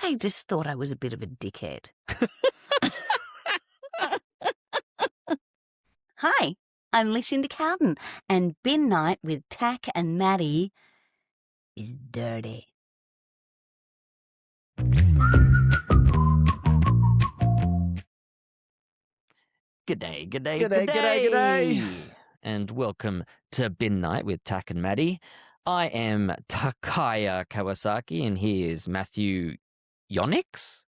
I just thought I was a bit of a dickhead. Hi, I'm Lucinda Cowden, and bin night with Tak and Maddie is dirty. G'day. And welcome to Bin Night with Tak and Maddie. I am Takaya Kawasaki, and he is Matthew Yonix.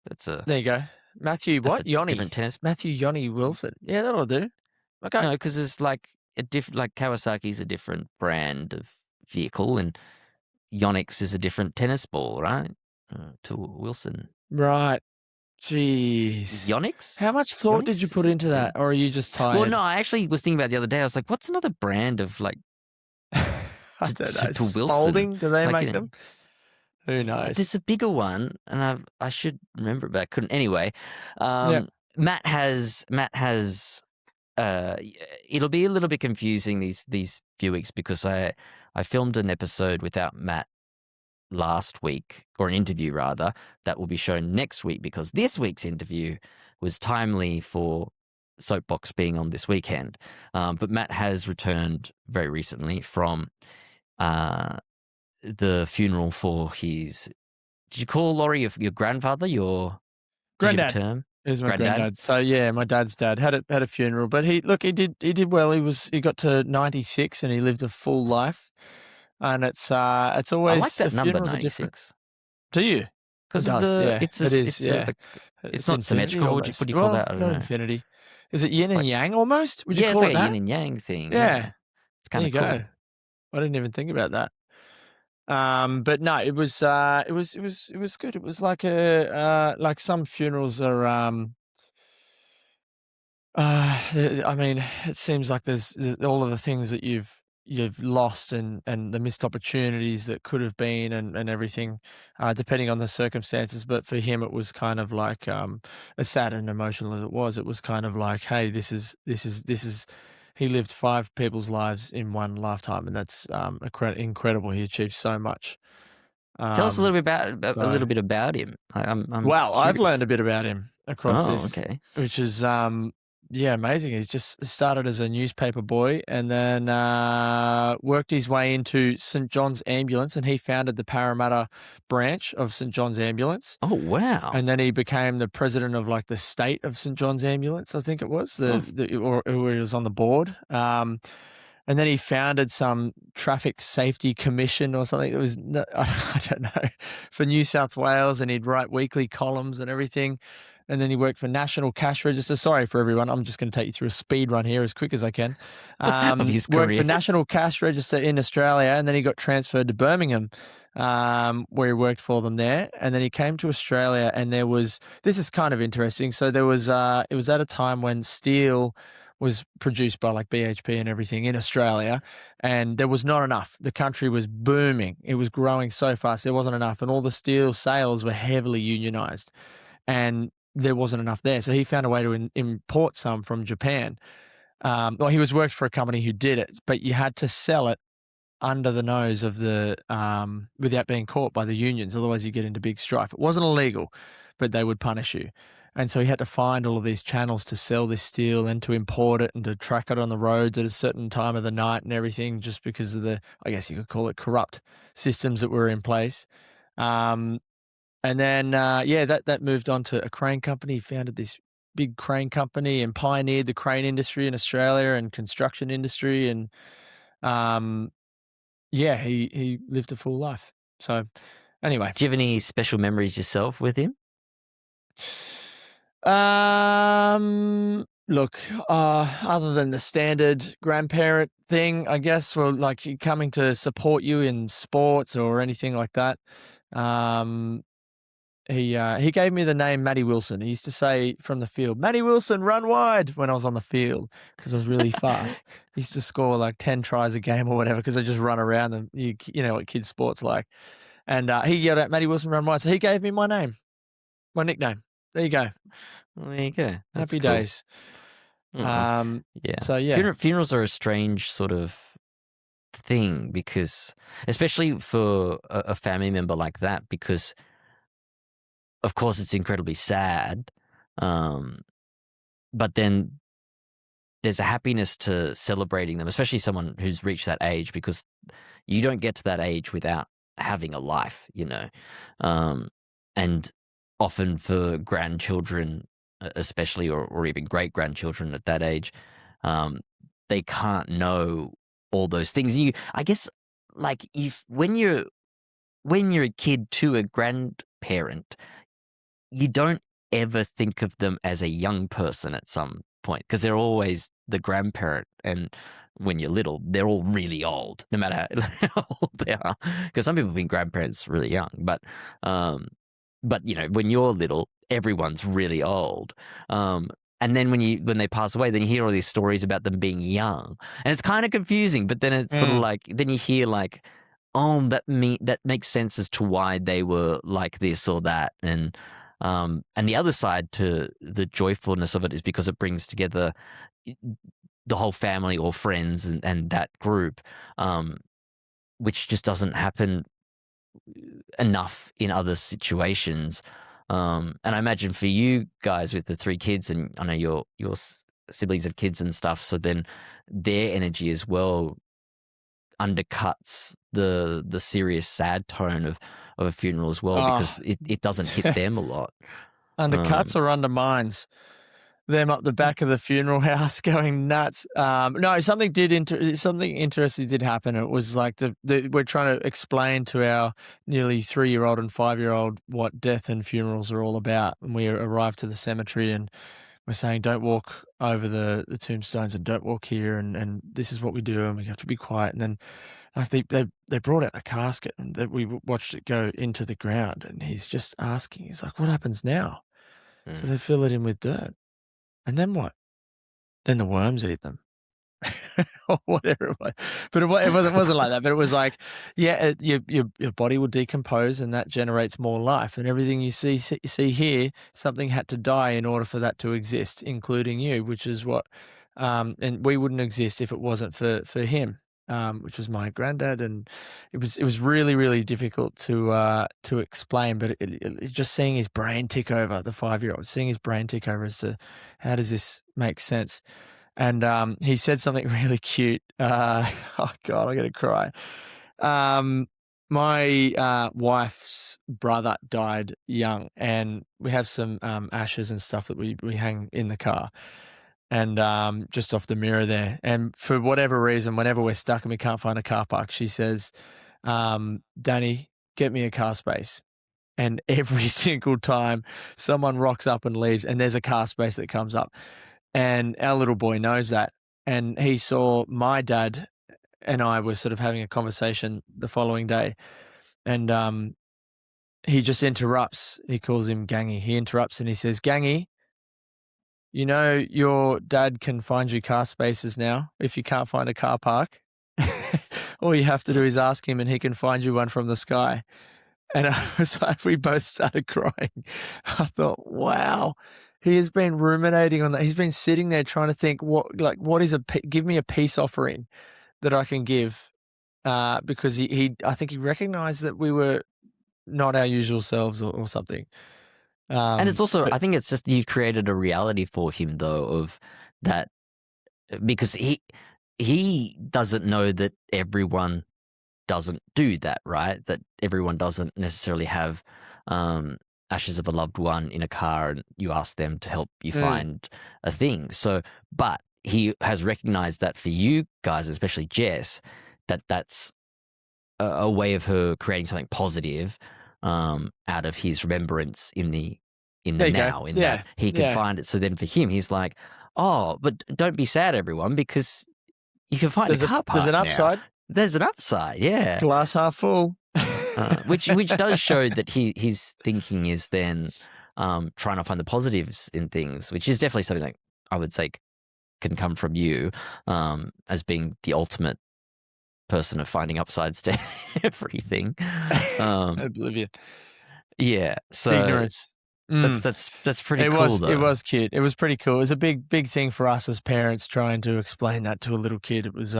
There you go. Matthew what? Yoni. Different tennis. Matthew Yoni Wilson. Yeah, that'll do. Okay. No, because it's like Kawasaki's a different brand of vehicle, and Yonix is a different tennis ball, right? To Wilson. Right. Jeez. Yonix? How much thought did you put into that, or are you just tired? Well, no, I actually was thinking about it the other day. I was like, what's another brand of like I don't know. to Wilson? Spalding? Do they Like, make you know, them? Who knows? There's a bigger one, and I should remember it, but I couldn't. Anyway, Matt has. It'll be a little bit confusing these few weeks because I filmed an episode without Matt last week, or an interview rather, that will be shown next week because this week's interview was timely for Soapbox being on this weekend. But Matt has returned very recently from the funeral for his. Did you call Laurie your grandfather? Your Granddad. Term? It was my granddad. So yeah, my dad's dad had a funeral, but he did well. He got to 96 and he lived a full life. And it's always I like that the number, funerals are 96. different. Do you? Because it's not symmetrical. What do you call that? I don't not know. infinity. Is it yin and yang almost? Would you Yeah, call it's it like that? a yin and yang thing. Yeah. It's kind of There cool. you go. I didn't even think about that. But no, it was good. It was like like some funerals are. I mean, it seems like there's all of the things that you've lost and the missed opportunities that could have been and everything, depending on the circumstances. But for him, it was kind of like as sad and emotional as it was kind of like, hey, this is. He lived 5 people's lives in one lifetime, and that's incredible. He achieved so much. Tell us a little bit about him. I've learned a bit about him across this, okay. which is amazing. He's just started as a newspaper boy and then worked his way into St. John's Ambulance, and he founded the Parramatta branch of St. John's Ambulance. Oh, wow. And then he became the president of like the state of St. John's Ambulance, I think it was, or he was on the board. And then he founded some traffic safety commission or something that was, I don't know, for New South Wales, and he'd write weekly columns and everything. And then he worked for National Cash Register. Sorry for everyone. I'm just going to take you through a speed run here as quick as I can. Of his worked career. for National Cash Register in Australia, and then he got transferred to Birmingham, where he worked for them there. And then he came to Australia, and this is kind of interesting. So there was, it was at a time when steel was produced by like BHP and everything in Australia, and there was not enough. The country was booming. It was growing so fast. There wasn't enough, and all the steel sales were heavily unionized, and there wasn't enough there. So he found a way to import some from Japan. He worked for a company who did it, but you had to sell it under the nose of the, without being caught by the unions. Otherwise you get into big strife. It wasn't illegal, but they would punish you. And so he had to find all of these channels to sell this steel and to import it and to track it on the roads at a certain time of the night and everything, just because of the, I guess you could call it, corrupt systems that were in place. And then, that moved on to a crane company. He founded this big crane company and pioneered the crane industry in Australia and construction industry. And, he lived a full life. So anyway. Do you have any special memories yourself with him? Look, other than the standard grandparent thing, I guess, well, like coming to support you in sports or anything like that. He gave me the name Matty Wilson. He used to say from the field, "Matty Wilson, run wide," when I was on the field because I was really fast. He used to score like 10 tries a game or whatever because I just run around and you know what kids' sports like. And he yelled out, "Matty Wilson, run wide." So he gave me my name, my nickname. There you go. Well, there you go. That's Happy cool. days. Yeah. So yeah, funerals are a strange sort of thing because, especially for a family member like that, because of course, it's incredibly sad. But then there's a happiness to celebrating them, especially someone who's reached that age, because you don't get to that age without having a life, and often for grandchildren, especially, or even great grandchildren at that age, they can't know all those things. I guess, like, when you're a kid to a grandparent, you don't ever think of them as a young person at some point, because they're always the grandparent, and when you're little, they're all really old, no matter how old they are. Because some people think grandparents really young, but when you're little, everyone's really old. And then when they pass away, then you hear all these stories about them being young, and it's kind of confusing. But then it's sort of like, then you hear like, oh, that makes sense as to why they were like this or that, and the other side to the joyfulness of it is because it brings together the whole family or friends and that group, which just doesn't happen enough in other situations. And I imagine for you guys with the 3 kids, and I know your siblings have kids and stuff, so then their energy as well undercuts the serious sad tone of a funeral as well, because it doesn't hit them a lot. Undercuts or undermines them up the back of the funeral house going nuts. No, something interesting did happen. It was like we're trying to explain to our nearly 3-year-old and 5-year-old what death and funerals are all about. And we arrived to the cemetery and we're saying, don't walk over the tombstones and don't walk here. And this is what we do. And we have to be quiet. And then I think they brought out the casket and we watched it go into the ground. And he's just asking, he's like, what happens now? So they fill it in with dirt. And then what? Then the worms eat them. Or whatever it was. But it wasn't like that. But it was like, your body will decompose and that generates more life. And everything you see here, something had to die in order for that to exist, including you, which is what, and we wouldn't exist if it wasn't for him, which was my granddad. And it was really, really difficult to explain, but it just seeing his brain tick over, the 5-year-old, seeing his brain tick over as to how does this make sense? And he said something really cute. Oh God, I'm gonna cry. My wife's brother died young, and we have some ashes and stuff that we hang in the car, and just off the mirror there. And for whatever reason, whenever we're stuck and we can't find a car park, she says, "Danny, get me a car space." And every single time someone rocks up and leaves, and there's a car space that comes up. And our little boy knows that. And he saw my dad and I were sort of having a conversation the following day. And he just interrupts. He calls him Gangy. He interrupts and he says, Gangy, you know your dad can find you car spaces now if you can't find a car park. All you have to do is ask him and he can find you one from the sky. And I was like, we both started crying. I thought, wow. He has been ruminating on that. He's been sitting there trying to think, what is give me a peace offering that I can give, because I think he recognized that we were not our usual selves or something. And it's also, I think it's just you've created a reality for him though of that, because he doesn't know that everyone doesn't do that, right? That everyone doesn't necessarily have ashes of a loved one in a car and you ask them to help you find a thing. So, but he has recognized that for you guys, especially Jess, that's a way of her creating something positive out of his remembrance in the now, in that he can find it. So then for him, he's like, oh, but don't be sad, everyone, because you can find a car park. There's an upside. Now. There's an upside, yeah. Glass half full. Which does show that his thinking is then trying to find the positives in things, which is definitely something that I would say can come from you as being the ultimate person of finding upsides to everything. Oblivion. Yeah, so ignorance. That's pretty cool. Though. It was cute. It was pretty cool. It was a big thing for us as parents trying to explain that to a little kid. It was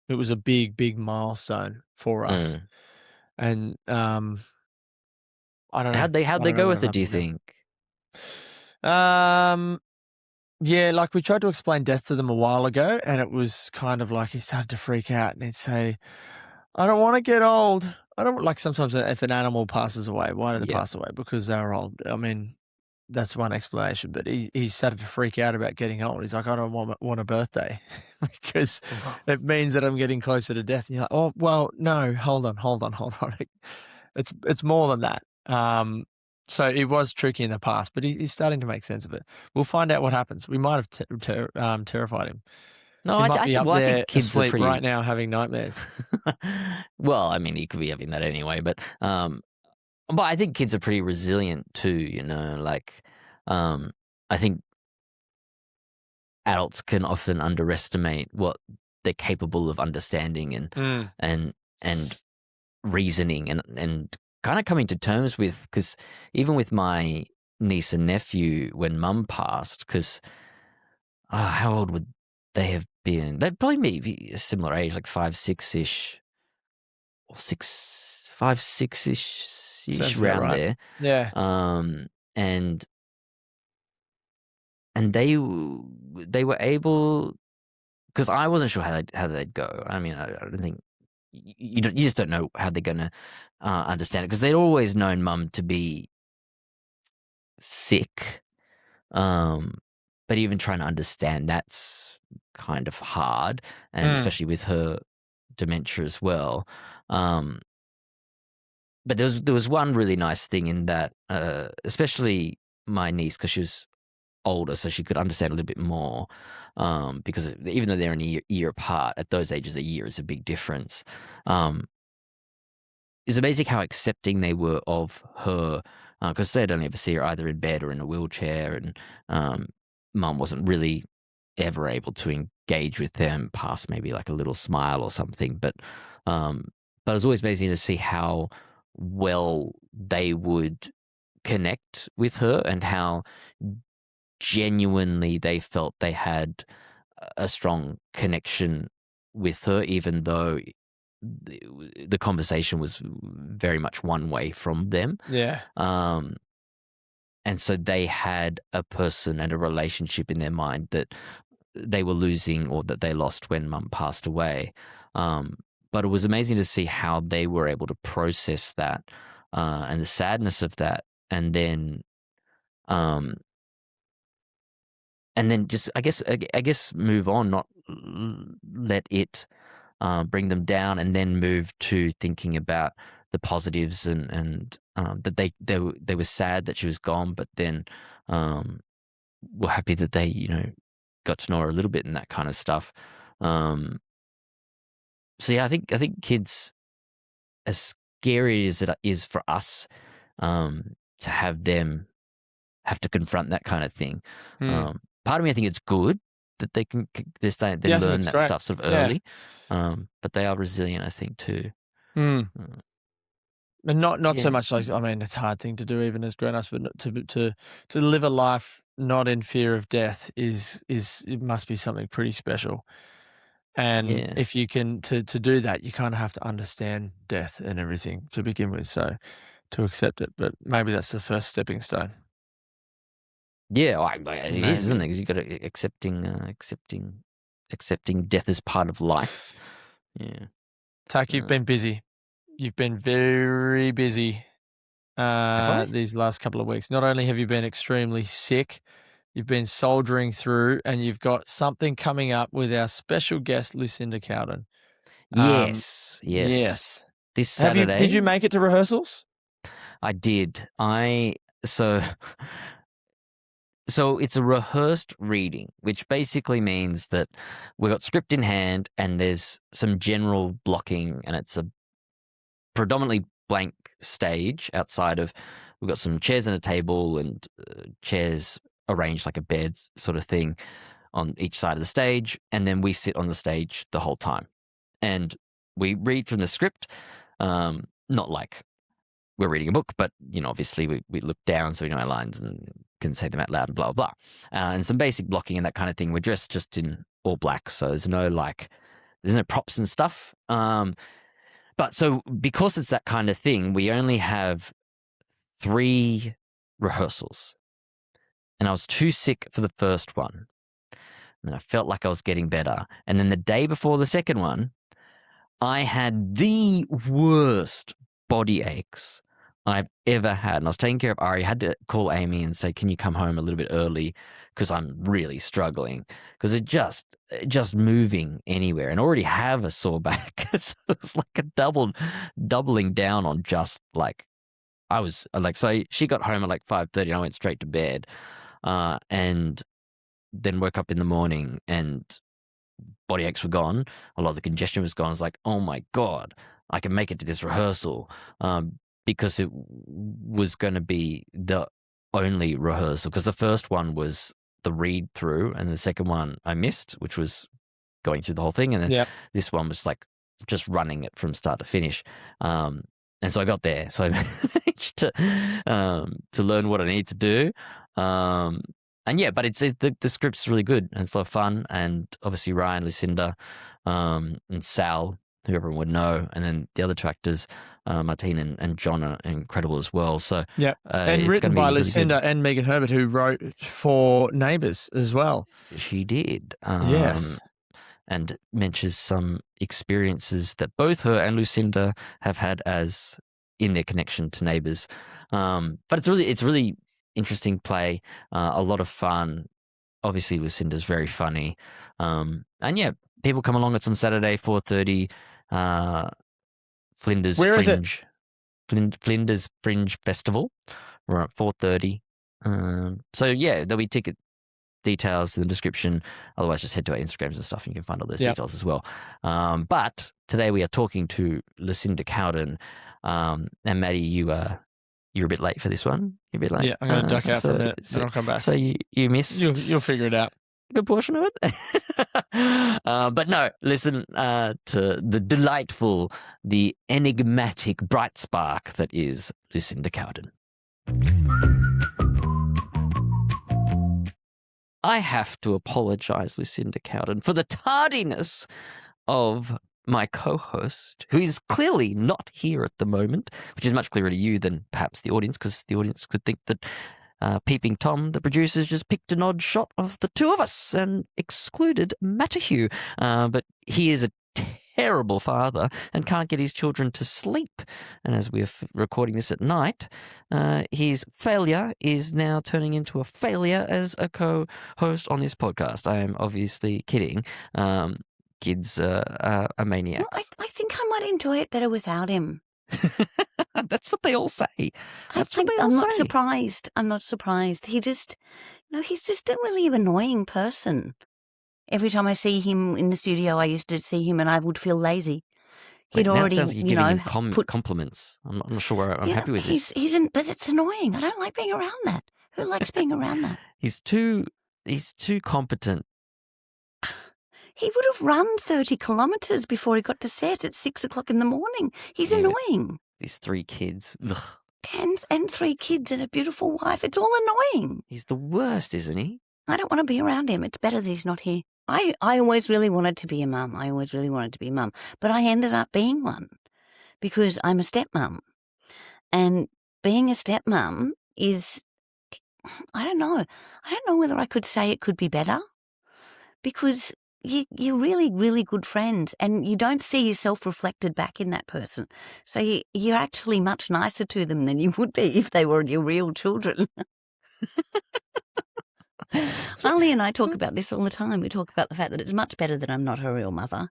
it was a big milestone for us. And I don't know. How'd they I don't know go what with it, do you happened think? Yeah, like we tried to explain death to them a while ago, and it was kind of like he started to freak out, and he'd say, "I don't want to get old. I don't like." Sometimes if an animal passes away, why do they Yeah. pass away? Because they're old. I mean, that's one explanation. But he started to freak out about getting old. He's like, "I don't want a birthday because it means that I'm getting closer to death." And you're like, "Oh well, no, hold on. It's more than that." So it was tricky in the past, but he's starting to make sense of it. We'll find out what happens. We might have terrified him. No, He I, might I be think up well, I there think kids are asleep pretty. right now having nightmares. Well, I mean, he could be having that anyway, but I think kids are pretty resilient too. You know, like I think adults can often underestimate what they're capable of understanding and reasoning and kind of coming to terms with. Because even with my niece and nephew, when Mum passed, because how old would they have been? They'd probably be a similar age, like 5, 6-ish, or 5, 6-ish, Sounds about around right. there. Yeah. And they were able, because I wasn't sure how they'd go. I mean, I don't think you just don't know how they're gonna understand it, because they'd always known Mum to be sick. But even trying to understand that's kind of hard, and especially with her dementia as well. But there was one really nice thing in that, especially my niece, because she was older, so she could understand a little bit more. Because even though they're a year apart, at those ages, a year is a big difference. It's amazing how accepting they were of her, because they'd only ever see her either in bed or in a wheelchair, and Mum wasn't really ever able to engage with them past maybe like a little smile or something. But it was always amazing to see how well they would connect with her and how genuinely they felt they had a strong connection with her, even though the conversation was very much one way from them. Yeah. And so they had a person and a relationship in their mind that they were losing, or that they lost when Mum passed away. But it was amazing to see how they were able to process that, and the sadness of that, and then just I guess move on, not let it bring them down, and then move to thinking about the positives, and that they were sad that she was gone, but then were happy that they got to know her a little bit and that kind of stuff. So yeah, I think kids, as scary as it is for us to have them have to confront that kind of thing. Part of me, I think it's good that they can learn that great. stuff sort of early. But they are resilient, I think, too. And not so Yeah. much like, I mean, it's a hard thing to do even as grown-ups, but to live a life not in fear of death is it must be something pretty special. And Yeah. if you can to do that, you kind of have to understand death and everything to begin with, so to accept it. But maybe that's the first stepping stone. Yeah, it is, isn't it? Maybe. Because you've got to accepting death as part of life. Yeah. Tak, you've been busy. You've been very busy these last couple of weeks. Not only have you been extremely sick, you've been soldiering through, and you've got something coming up with our special guest, Lucinda Cowden. Yes. This Saturday. Did you make it to rehearsals? I did. So it's a rehearsed reading, which basically means that we've got script in hand and there's some general blocking, and it's a predominantly blank stage outside of, we've got some chairs and a table, and chairs arranged like a bed sort of thing on each side of the stage, and then we sit on the stage the whole time. And we read from the script, not like we're reading a book, but obviously we look down so we know our lines and can say them out loud and blah blah blah, and some basic blocking and that kind of thing. We're dressed just in all black, so there's no props and stuff. But so because it's that kind of thing, we only have 3 rehearsals, and I was too sick for the first one. And I felt like I was getting better. And then the day before the second one, I had the worst body aches I've ever had. And I was taking care of Ari. I had to call Amy and say, can you come home a little bit early? Because I'm really struggling. Because it just moving anywhere, and I already have a sore back. So it's like a doubling down on just like, I was like, so she got home at like 5:30 and I went straight to bed. And then woke up in the morning and body aches were gone. A lot of the congestion was gone. I was like, oh my God, I can make it to this rehearsal, because it was going to be the only rehearsal. Because the first one was the read through, and the second one I missed, which was going through the whole thing. And then this one was like just running it from start to finish. And so I got there. So I managed to learn what I need to do. And yeah, but the script's really good and it's a lot of fun. And obviously Ryan, Lucinda, and Sal, who everyone would know, and then the other 2 actors, Martine and John, are incredible as well. So and written by Lucinda and Megan Herbert, who wrote for Neighbours as well. She did. Yes. And mentions some experiences that both her and Lucinda have had as in their connection to Neighbours. But it's really interesting play, a lot of fun. Obviously, Lucinda's very funny. And yeah, people come along. It's on Saturday, 4:30. Flinder's Where is Fringe. Flinder's Fringe Festival. We're at 4:30. So yeah, there'll be ticket details in the description. Otherwise, just head to our Instagrams and stuff and you can find all those details as well. But today we are talking to Lucinda Cowden. And Maddie, you're a bit late for this one. You're a bit late. Yeah, I'm going to duck out for a minute and I'll come back. So you missed. You'll figure it out. A good portion of it. But no, listen to the delightful, the enigmatic bright spark that is Lucinda Cowden. I have to apologise, Lucinda Cowden, for the tardiness of my co-host, who is clearly not here at the moment, which is much clearer to you than perhaps the audience, because the audience could think that Peeping Tom, the producers, just picked an odd shot of the 2 of us and excluded Matthew. But he is a terrible father and can't get his children to sleep. And as we're recording this at night, his failure is now turning into a failure as a co-host on this podcast. I am obviously kidding. Kids are maniacs. Well, I think I might enjoy it better without him. That's what they all say. I'm not surprised. I'm not surprised. He just, he's just a really annoying person. Every time I see him in the studio, I used to see him and I would feel lazy. He'd already, sounds like you're giving him compliments. I'm not sure where I'm happy with this. But it's annoying. I don't like being around that. Who likes being around that? He's too competent. He would have run 30 kilometres before he got to set at 6 o'clock in the morning. He's annoying. These 3 kids. Ugh. And 3 kids and a beautiful wife. It's all annoying. He's the worst, isn't he? I don't want to be around him. It's better that he's not here. I always really wanted to be a mum. But I ended up being one because I'm a stepmum. And being a stepmum is, I don't know whether I could say it could be better because you're really, really good friends and you don't see yourself reflected back in that person. So you're actually much nicer to them than you would be if they were your real children. Arlie and I talk about this all the time. We talk about the fact that it's much better that I'm not her real mother.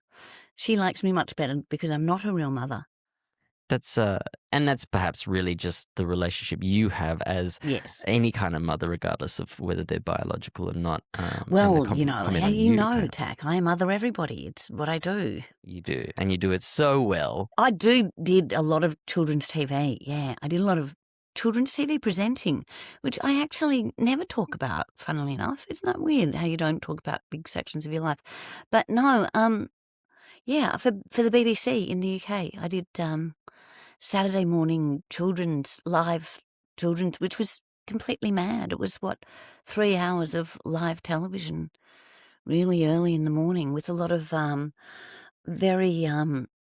She likes me much better because I'm not her real mother. That's perhaps really just the relationship you have as any kind of mother, regardless of whether they're biological or not. Well, Tak, I mother everybody. It's what I do. You do, and you do it so well. I did a lot of children's TV. Yeah, I did a lot of children's TV presenting, which I actually never talk about, funnily enough. It's not weird how you don't talk about big sections of your life. But no, for the BBC in the UK, I did Saturday morning live children's, which was completely mad. It was 3 hours of live television really early in the morning with a lot of very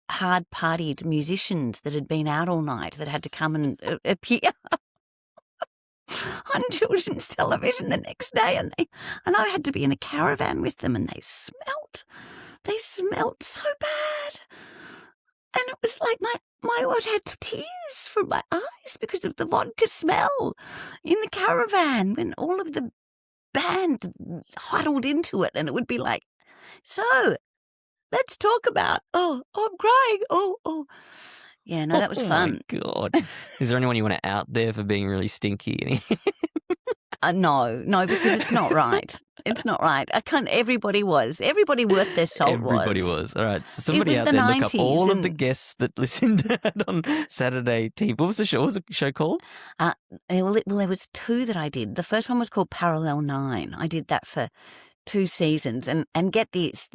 hard-partied musicians that had been out all night that had to come and appear. on children's television the next day, and I had to be in a caravan with them, and they smelt so bad, and it was like my I had tears from my eyes because of the vodka smell in the caravan when all of the band huddled into it, and it would be like, so let's talk about, I'm crying, oh. Yeah, no, that was fun. Oh, my God. Is there anyone you want to out there for being really stinky? No, because it's not right. It's not right. I can't. Everybody worth their salt Everybody was. All right. So somebody was out the there, look up 90s all of the guests that Lucinda had on Saturday TV. What was the show? What was the show called? Well, there was 2 that I did. The first one was called Parallel 9. I did that for 2 seasons, and get this.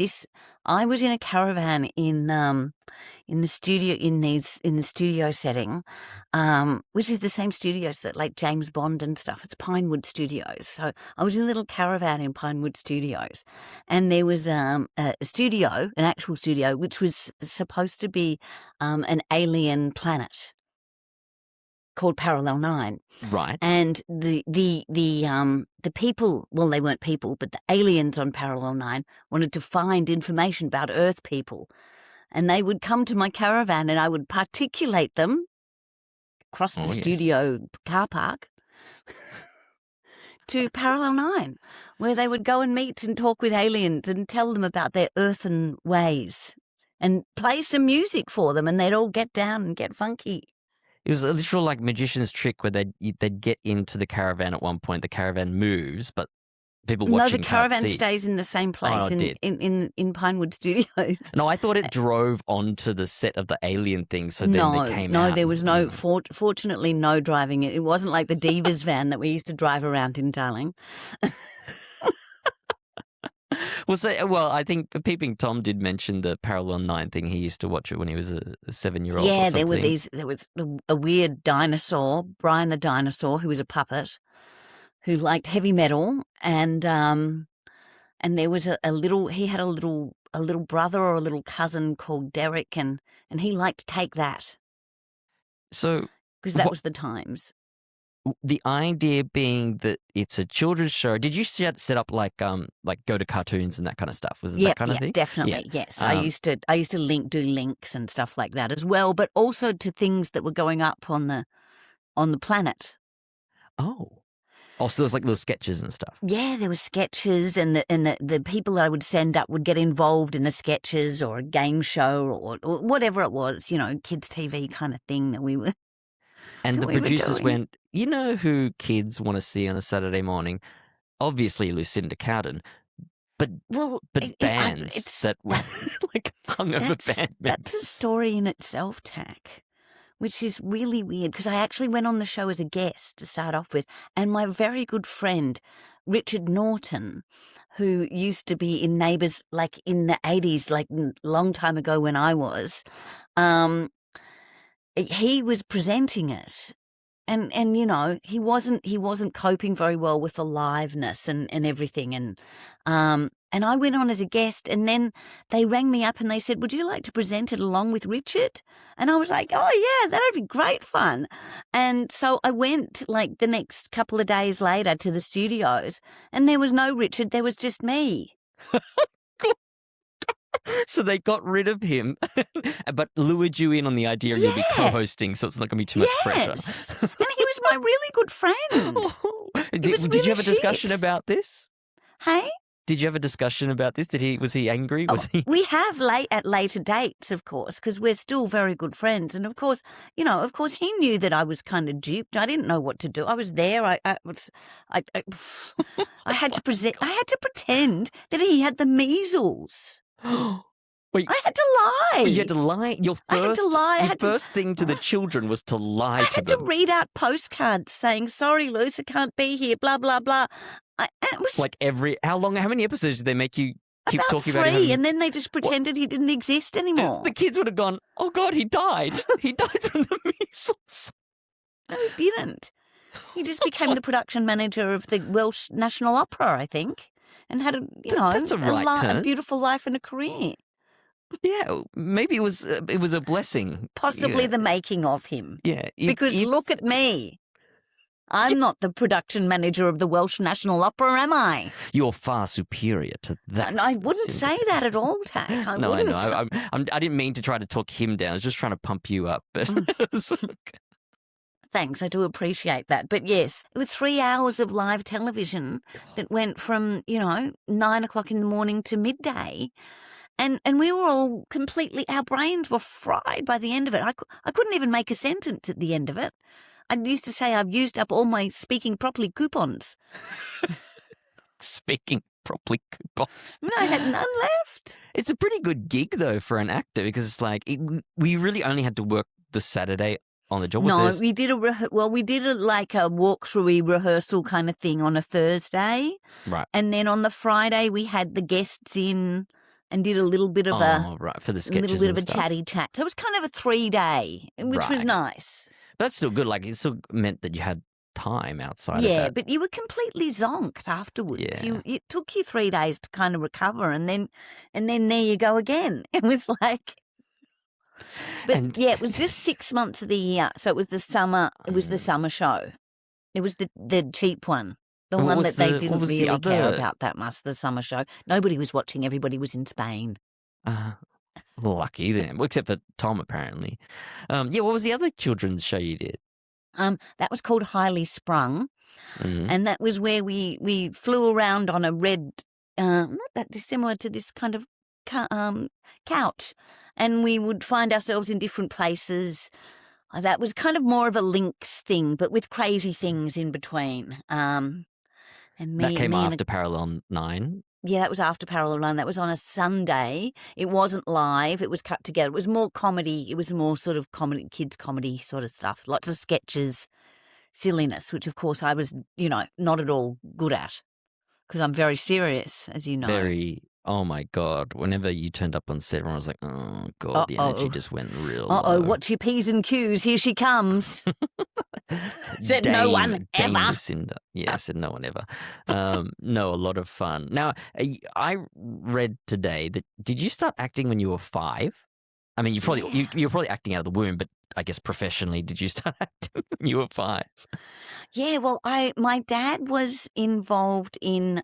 I was in a caravan in the studio in the studio setting, which is the same studios that like James Bond and stuff. It's Pinewood Studios. So I was in a little caravan in Pinewood Studios, and there was a studio, an actual studio, which was supposed to be an alien planet called Parallel 9. Right. And the people, well, they weren't people, but the aliens on Parallel 9 wanted to find information about Earth people. And they would come to my caravan, and I would particulate them across the studio car park to Parallel 9, where they would go and meet and talk with aliens and tell them about their earthen ways and play some music for them, and they'd all get down and get funky. It was a literal like magician's trick where they'd get into the caravan at one point. The caravan moves, but people watching No, the caravan can't see. stays in the same place in Pinewood Studios. No, I thought it drove onto the set of the alien thing, so then they came out. No, there was no, fortunately, no driving it. It wasn't like the Divas van that we used to drive around in, darling. Well, I think Peeping Tom did mention the Parallel 9 thing. He used to watch it when he was a 7-year-old. Yeah, or something. there was a weird dinosaur, Brian the dinosaur, who was a puppet, who liked heavy metal, and there was he had a little brother or a little cousin called Derek, and he liked to take that. So, because that was the times. The idea being that it's a children's show. Did you set up like go to cartoons and that kind of stuff? Was it that kind of thing? Definitely. Yeah. Yes, I used to do links and stuff like that as well, but also to things that were going up on the planet. Oh, so there was like little sketches and stuff. Yeah, there were sketches, and the people that I would send up would get involved in the sketches or a game show or whatever it was, kids TV kind of thing that we were. And the producers went, you know who kids want to see on a Saturday morning? Obviously Lucinda Cowden, but bands that were like hungover band members. That's a story in itself, Tak, which is really weird because I actually went on the show as a guest to start off with, and my very good friend Richard Norton, who used to be in Neighbours like in the 80s, like a long time ago when I was, he was presenting it, and he wasn't coping very well with the liveness and everything, and I went on as a guest, and then they rang me up and they said, would you like to present it along with Richard? And I was like, oh yeah, that'd be great fun. And so I went like the next couple of days later to the studios, and there was no Richard, there was just me. So they got rid of him, but lured you in on the idea you'll be co-hosting, so it's not going to be too much pressure. And he was my really good friend. Did you have a discussion about this? Hey? Did you have a discussion about this? Was he angry? We have at later dates, of course, because we're still very good friends. And of course, he knew that I was kind of duped. I didn't know what to do. I was there. I had to present. I had to pretend that he had the measles. Wait, I had to lie. You had to lie? I had to lie. Your first thing to the children was to lie to them. I had to read out postcards saying, sorry, Luce, I can't be here, blah, blah, blah. It was like how many episodes did they make you keep about talking 3, about him? and then they just pretended he didn't exist anymore. The kids would have gone, oh, God, he died. He died from the measles. No, he didn't. He just became the production manager of the Welsh National Opera, I think. And had a beautiful life and a career. Yeah, maybe it was a blessing. Possibly the making of him. Yeah. Because look at me. I'm not the production manager of the Welsh National Opera, am I? You're far superior to that. And I wouldn't Lucinda. say that at all, Tak. I No, wouldn't. I know. I didn't mean to try to talk him down. I was just trying to pump you up. But Thanks, I do appreciate that. But yes, it was 3 hours of live television that went from, 9 o'clock in the morning to midday. And we were all completely, our brains were fried by the end of it. I couldn't even make a sentence at the end of it. I used to say I've used up all my speaking properly coupons. speaking properly coupons. I had none left. It's a pretty good gig, though, for an actor because it's like we really only had to work the Saturday on the job. No, we did a like a walkthrough rehearsal kind of thing on a Thursday. Right. And then on the Friday we had the guests in and did a little bit of for the sketches little bit of and a stuff. chatty chat. So it was kind of a 3-day, which was Right. nice. But that's still good. Like it still meant that you had time outside of Yeah, that. but you were completely zonked afterwards. Yeah. It took you 3 days to kind of recover, and then there you go again. It was like, but yeah, it was just 6 months of the year. So it was the summer. It was the summer show. It was the cheap one, the And what one was that they the- what didn't was the really care other- about that much. The summer show. Nobody was watching. Everybody was in Spain. Lucky then, well, except for Tom apparently. What was the other children's show you did? That was called Highly Sprung. Mhm. And that was where we flew around on a red, not that dissimilar to this kind of couch, and we would find ourselves in different places. That was kind of more of a Lynx thing, but with crazy things in between. And That came me and after Parallel 9. yeah, that was after Parallel Line. That was on a Sunday. It wasn't live. It was cut together. It was more comedy. It was more sort of comedy, kids' comedy sort of stuff. Lots of sketches, silliness, which of course I was, not at all good at because I'm very serious, as you know. Very. Oh my God! Whenever you turned up on set, everyone was like, "Oh God!" The energy just went real low. Watch your P's and Q's. Here she comes. Said no one Dame ever. Lucinda. Yeah, said no one ever. No, a lot of fun. Now, I read today that did you start acting when you were 5? I mean, you were probably acting out of the womb, but I guess professionally, did you start acting when you were 5? Yeah, well, my dad was involved in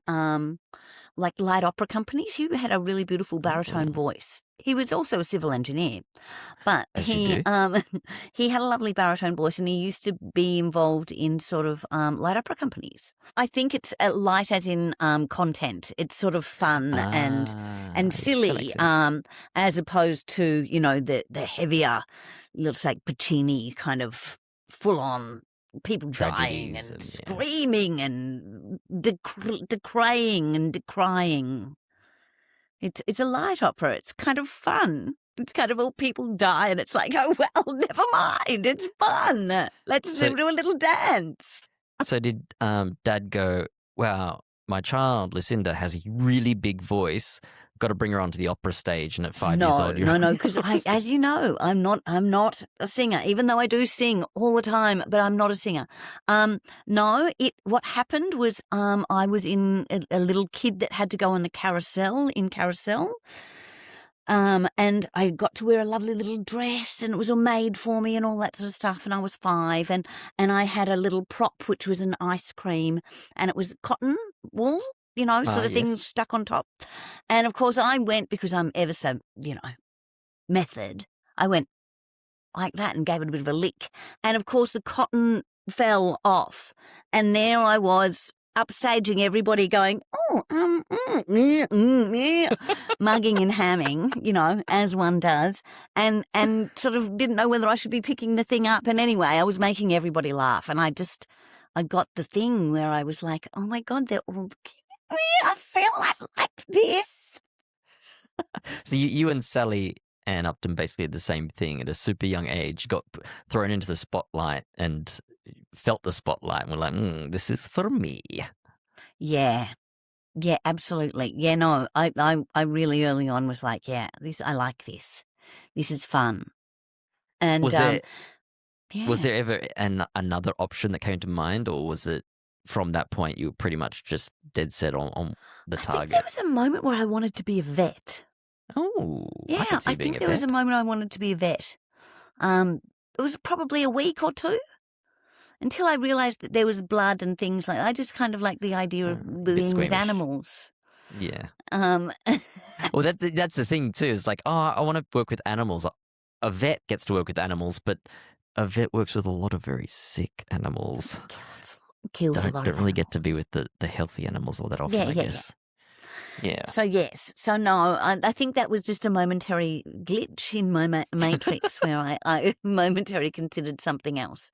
like light opera companies. He had a really beautiful baritone voice. He was also a civil engineer, but As you he had a lovely baritone voice, and he used to be involved in sort of light opera companies. I think it's light as in content. It's sort of fun and Yes, that silly, makes sense. as opposed to the heavier, let's say Puccini kind of full on. People dying Tragedies and and, screaming and decrying and decrying. It's a light opera. It's kind of fun. It's kind of all people die, and it's like, oh well, never mind. It's fun. Let's So- do a little dance. So did Dad go, wow, my child, Lucinda, has a really big voice. Got to bring her onto the opera stage. And at 5 years old, you're No, because as you know, I'm not a singer, even though I do sing all the time, but I'm not a singer. No, what happened was I was in a little kid that had to go on the carousel. And I got to wear a lovely little dress, and it was all made for me and all that sort of stuff. And I was 5, and I had a little prop, which was an ice cream, and it was cotton wool, sort of thing yes. stuck on top. And of course I went, because I'm ever so, method, I went like that and gave it a bit of a lick. And of course the cotton fell off, and there I was upstaging everybody going, mugging and hamming, as one does, and sort of didn't know whether I should be picking the thing up. And anyway, I was making everybody laugh, and I got the thing where I was like, oh my God, they're all looking at me. I feel like this. So you and Sally and Upton basically did the same thing at a super young age, got thrown into the spotlight and felt the spotlight and were like, this is for me. Yeah, absolutely. Yeah, no, I really early on was like, yeah, I like this. This is fun. And Was was there ever another option that came to mind, or was it from that point you were pretty much just dead set on the I target? think there was a moment where I wanted to be a vet. Oh, Yeah, I could see I being think a there was a vet. moment I wanted to be a vet. It was probably a week or two. until I realised that there was blood and things like that. I just kind of like the idea of bit being with squeamish. animals. Yeah. Um, Well, that's the thing too. Is like, oh, I want to work with animals. A vet gets to work with animals, but a vet works with a lot of very sick animals. kills a lot Don't of really get animals. to be with the healthy animals all that often, Yeah, I yeah, guess. Yeah. So yes, so no, I think that was just a momentary glitch in my matrix where I momentarily considered something else.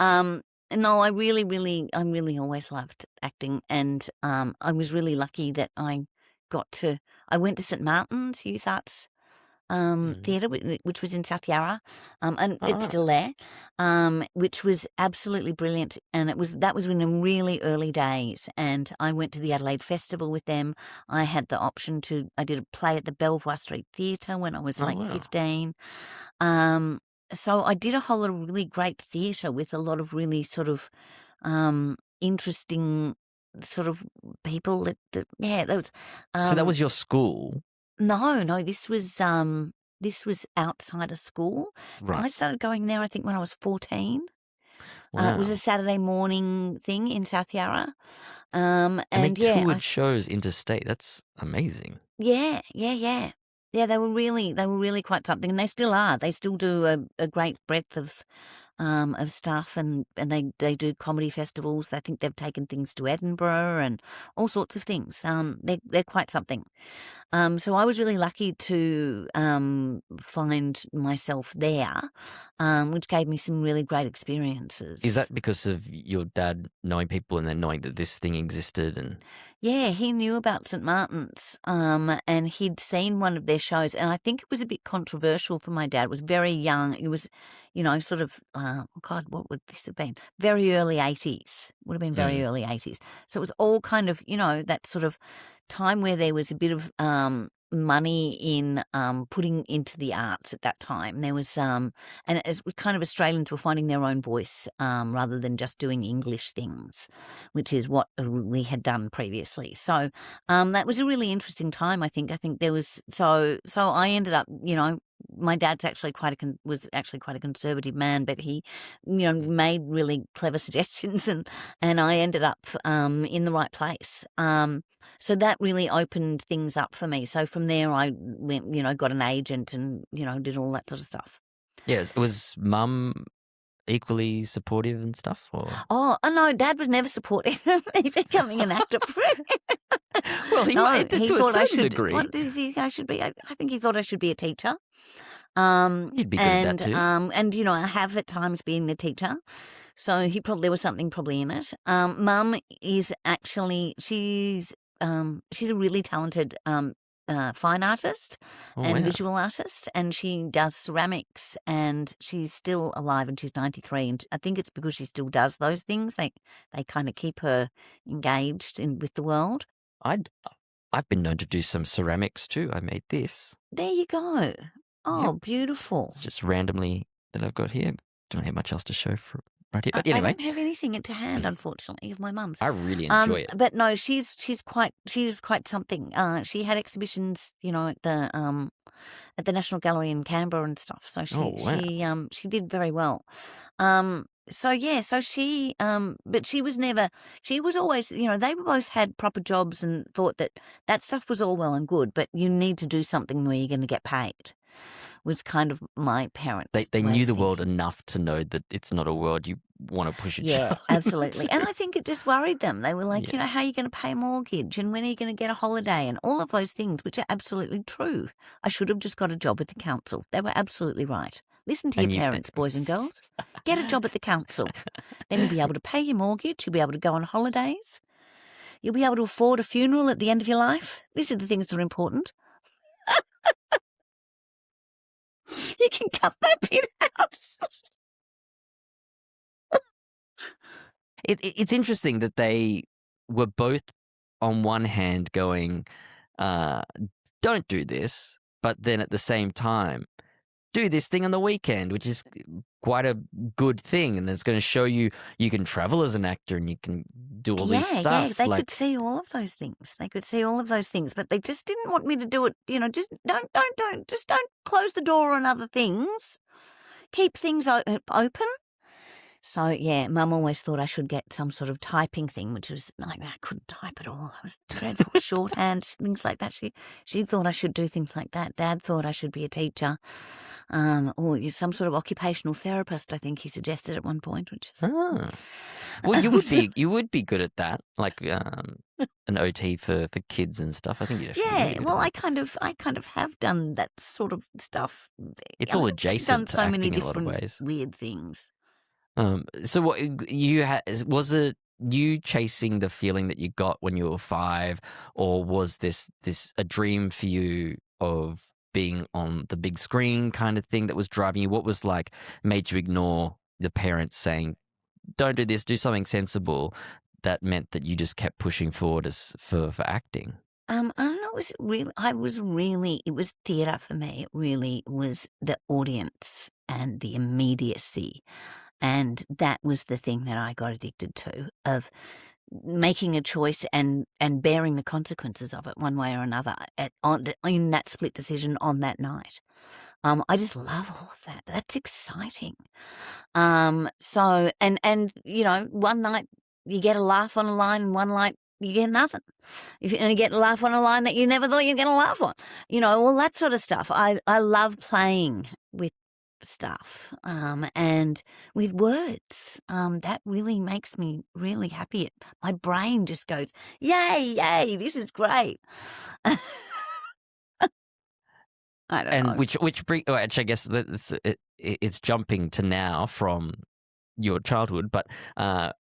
No, I really always loved acting, and I was really lucky that I went to St Martin's Youth Arts theatre, which was in South Yarra, and it's Ah. still there, which was absolutely brilliant. And that was in the really early days. And I went to the Adelaide Festival with them. I had the option I did a play at the Belvoir Street Theatre when I was Oh, wow. 15. So I did a whole lot of really great theatre with a lot of really sort of interesting sort of people that was. So that was your school, No, this was outside of school. right? I started going there, I think, when I was 14. Wow. It was a Saturday morning thing in South Yarra. and they And yeah, toured shows interstate. That's amazing. yeah. Yeah, they were really quite something, and they still are. They still do a great breadth of stuff, and they do comedy festivals. I think they've taken things to Edinburgh and all sorts of things. They're quite something. So I was really lucky to find myself there, which gave me some really great experiences. Is that because of your dad knowing people and then knowing that this thing existed? And Yeah, he knew about St Martin's, and he'd seen one of their shows, and I think it was a bit controversial for my dad. It was very young. It was, sort of, God, what would this have been? Very early 80s. Would have been very early 80s. So it was all kind of, that sort of time where there was a bit of money in putting into the arts at that time. There was, and it was kind of Australians were finding their own voice rather than just doing English things, which is what we had done previously. So that was a really interesting time. I think there was so I ended up, my dad's actually was actually quite a conservative man, but he, made really clever suggestions, and I ended up in the right place. So that really opened things up for me. So from there, I went, got an agent and, did all that sort of stuff. yes, was Mum equally supportive and stuff? Or? Oh, no, Dad was never supportive of me becoming an actor. Well, he might, to a certain degree. What did he think I should be? I think he thought I should be a teacher. You'd be good at that too. And I have at times been a teacher, so there was something probably in it. Mum is actually she's a really talented fine artist and visual artist, and she does ceramics, and she's still alive, and she's 93, and I think it's because she still does those things. They kind of keep her engaged with the world. I've been known to do some ceramics too. I made this. There you go. Oh, Yep. beautiful. It's just randomly that I've got here. Don't have much else to show for right here. But I anyway, don't have anything to hand, unfortunately, of my mum's. I really enjoy it. But no, she's quite something. She had exhibitions, at the National Gallery in Canberra and stuff. So she did very well. So she, but she was always, they both had proper jobs and thought that stuff was all well and good, but you need to do something where you're going to get paid. Was kind of my parents. They knew the world enough to know that it's not a world you want to push a child absolutely. into. And I think it just worried them. They were like, how are you going to pay a mortgage, and when are you going to get a holiday, and all of those things, which are absolutely true. I should have just got a job at the council. They were absolutely right. Listen to your parents, boys and girls. Get a job at the council. Then you'll be able to pay your mortgage. You'll be able to go on holidays. You'll be able to afford a funeral at the end of your life. These are the things that are important. You can cut that bit out. It's interesting that they were both on one hand going, don't do this, but then at the same time, do this thing on the weekend, which is quite a good thing, and it's going to show you can travel as an actor and you can do all these stuff. Yeah, they could see all of those things. But they just didn't want me to do it. Just don't close the door on other things. Keep things open. So, yeah, Mum always thought I should get some sort of typing thing, which was like, I couldn't type at all. I was dreadful. Shorthand, things like that. She thought I should do things like that. Dad thought I should be a teacher, or some sort of occupational therapist, I think he suggested at one point, which is... Ah. Well, you would be good at that, like an OT for kids and stuff. I think you'd actually be really Yeah, good well, at I that. kind of have done that sort of stuff. It's I've all done adjacent to so many acting in a lot of different ways. weird things. So what you had, was it you chasing the feeling that you got when you were 5, or was this a dream for you of being on the big screen kind of thing that was driving you? What was like made you ignore the parents saying, "Don't do this, do something sensible," that meant that you just kept pushing forward for acting? I don't know. It was theatre for me. It really was the audience and the immediacy. And that was the thing that I got addicted to, of making a choice and bearing the consequences of it one way or another in that split decision on that night. I just love all of that. That's exciting. So, and one night you get a laugh on a line, and one night you get nothing. And you get a laugh on a line that you never thought you'd get a laugh on. All that sort of stuff. I love playing with stuff and with words. That really makes me really happy. My brain just goes, yay, this is great. I don't know. And which actually, I guess it's jumping to now from your childhood, but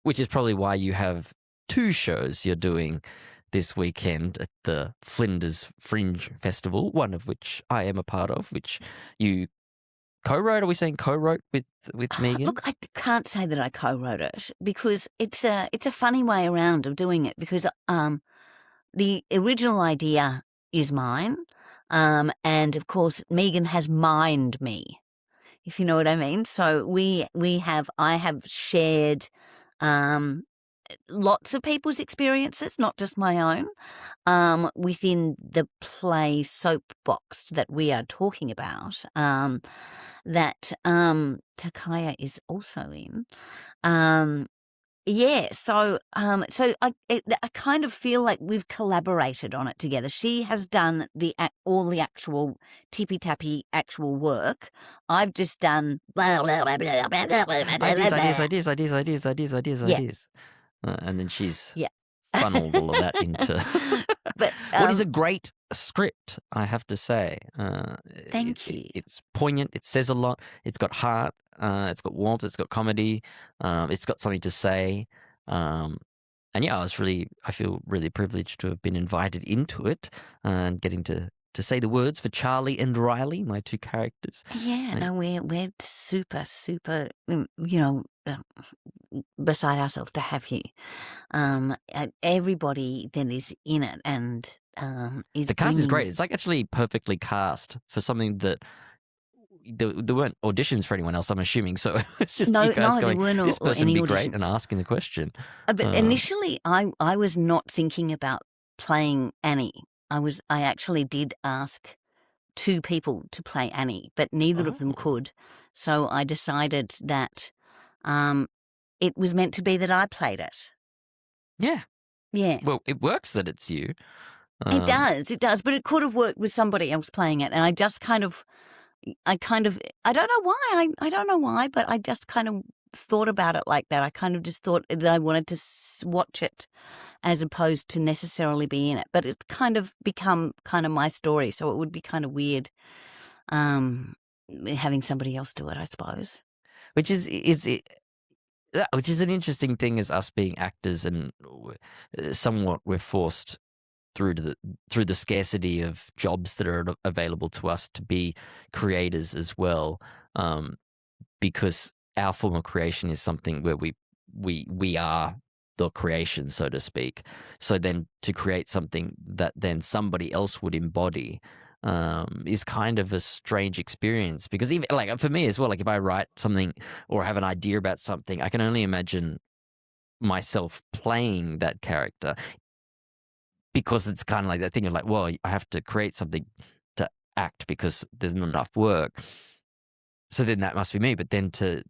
which is probably why you have 2 shows you're doing this weekend at the Flinders Fringe Festival, one of which I am a part of, which you co-wrote. Are we saying co-wrote with Megan? Look, I can't say that I co-wrote it, because it's a funny way around of doing it, because the original idea is mine, and of course Megan has mined me, if you know what I mean. So I have shared lots of people's experiences, not just my own, within the play soapbox that we are talking about, that Takaya is also in. Yeah, so I kind of feel like we've collaborated on it together. She has done all the actual tippy-tappy actual work. I've just done blah, blah, blah, blah, blah, blah, blah, blah, blah, blah. Ideas. And then she's Yeah. funneled all of that into But what is a great script, I have to say. Thank you. It's poignant. It says a lot. It's got heart. It's got warmth. It's got comedy. It's got something to say. And yeah, I feel really privileged to have been invited into it and getting to say the words for Charlie and Riley, my 2 characters. Yeah, no, we're super, beside ourselves to have you. Everybody that is in it and is The cast is bringing... great. It's like actually perfectly cast for something that there weren't auditions for anyone else, I'm assuming. So it's just you guys going, this person would be great, and asking the question. But initially, I was not thinking about playing Annie. I actually did ask 2 people to play Annie, but neither of them could. So I decided that it was meant to be that I played it. Yeah. Yeah. Well, it works that it's you. It does, but it could have worked with somebody else playing it. And I just I don't know why, but I just kind of thought about it like that. I kind of just thought that I wanted to watch it as opposed to necessarily be in it. But it's kind of become kind of my story, so it would be kind of weird having somebody else do it, I suppose. Which is an interesting thing, as us being actors, and somewhat we're forced through the scarcity of jobs that are available to us to be creators as well, because our form of creation is something where we are the creation, so to speak. So then to create something that then somebody else would embody is kind of a strange experience, because even like for me as well, like if I write something or have an idea about something, I can only imagine myself playing that character, because it's kind of like that thing of like, well, I have to create something to act because there's not enough work. So then that must be me. But then to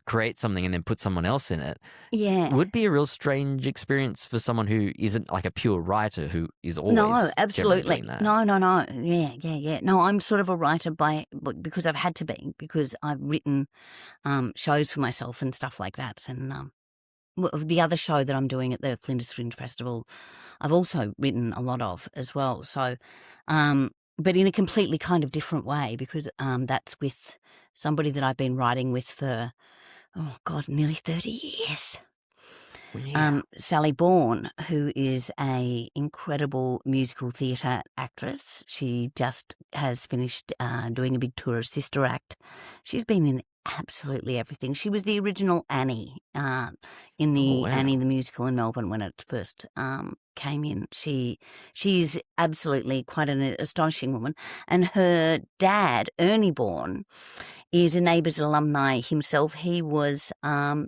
create something and then put someone else in it Yeah. would be a real strange experience for someone who isn't like a pure writer who is always No, generally absolutely. doing that. No. Yeah. No, I'm sort of a writer because I've had to be, because I've written shows for myself and stuff like that. And the other show that I'm doing at the Flinders Fringe Festival, I've also written a lot of as well. So, but in a completely kind of different way, because that's with somebody that I've been writing with for, nearly 30 years. Yeah. Sally Bourne, who is a incredible musical theatre actress. She just has finished doing a big tour of Sister Act. She's been in absolutely everything. She was the original Annie in the wow. Annie the musical in Melbourne when it first came in. She's absolutely quite an astonishing woman. And her dad, Ernie Bourne, is a Neighbours alumni himself. He was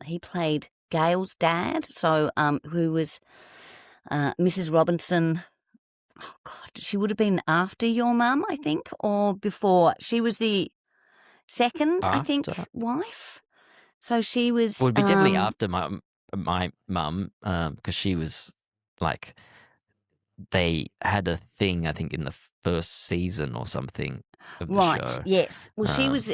he played Gail's dad, so who was Mrs. Robinson. Oh God, she would have been after your mum, I think, or before. She was the second, I think, After? wife. So she was. Well, it'd be definitely after my mum, because she was like, they had a thing, I think, in the first season or something of the Right. show. Yes. Well, she was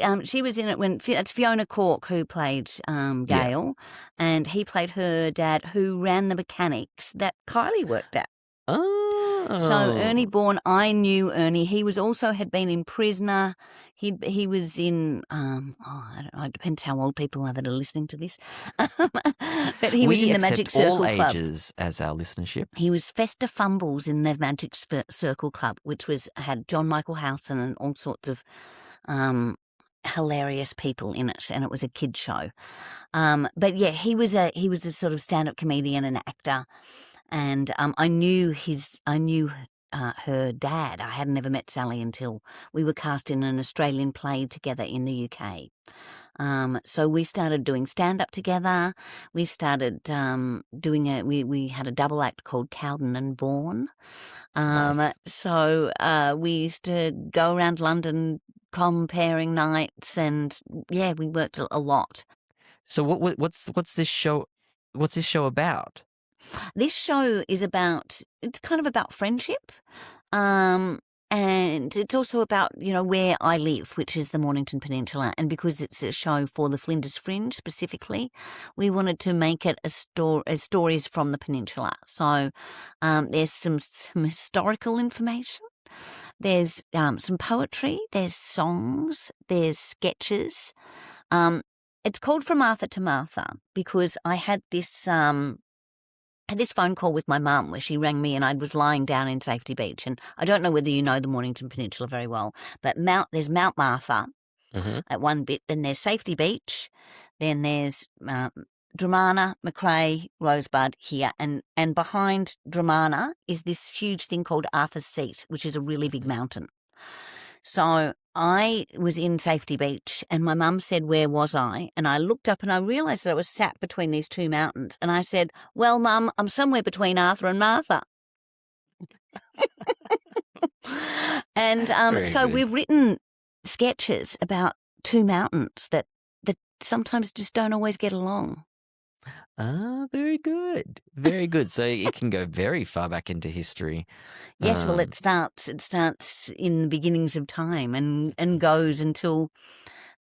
in it when it's Fiona Cork who played Yeah. Gail, and he played her dad, who ran the mechanics that Kylie worked at. Oh. So Ernie Bourne, I knew Ernie. He had been in Prisoner. He was in I don't know. It depends how old people are that are listening to this. But he was in the Magic Circle all Club. ages as our listenership. He was Fester Fumbles in the Magic Circle Club, which had John Michael Howson and all sorts of hilarious people in it, and it was a kids show. But yeah, he was a sort of stand-up comedian and actor. And I knew her dad. I had never met Sally until we were cast in an Australian play together in the UK. So we started doing stand-up together. We started doing we had a double act called Cowden and Bourne. Nice. So we used to go around London comparing nights, and yeah, we worked a lot. So what's this show? What's this show about? This show is it's kind of about friendship. And it's also about, where I live, which is the Mornington Peninsula. And because it's a show for the Flinders Fringe specifically, we wanted to make it stories from the peninsula. So there's some historical information. There's some poetry. There's songs. There's sketches. It's called From Martha to Martha because I had this phone call with my mum where she rang me and I was lying down in Safety Beach. And I don't know whether you know the Mornington Peninsula very well, but there's Mount Martha at one bit, then there's Safety Beach, then there's Dramana, Macrae, Rosebud here, and behind Dramana is this huge thing called Arthur's Seat, which is a really big mountain. So I was in Safety Beach and my mum said, where was I? And I looked up and I realised that I was sat between these two mountains. And I said, well, Mum, I'm somewhere between Arthur and Martha. And so good. we've written sketches about two mountains that sometimes just don't always get along. Very good. Very good. So it can go very far back into history. Yes, well, it starts in the beginnings of time and goes until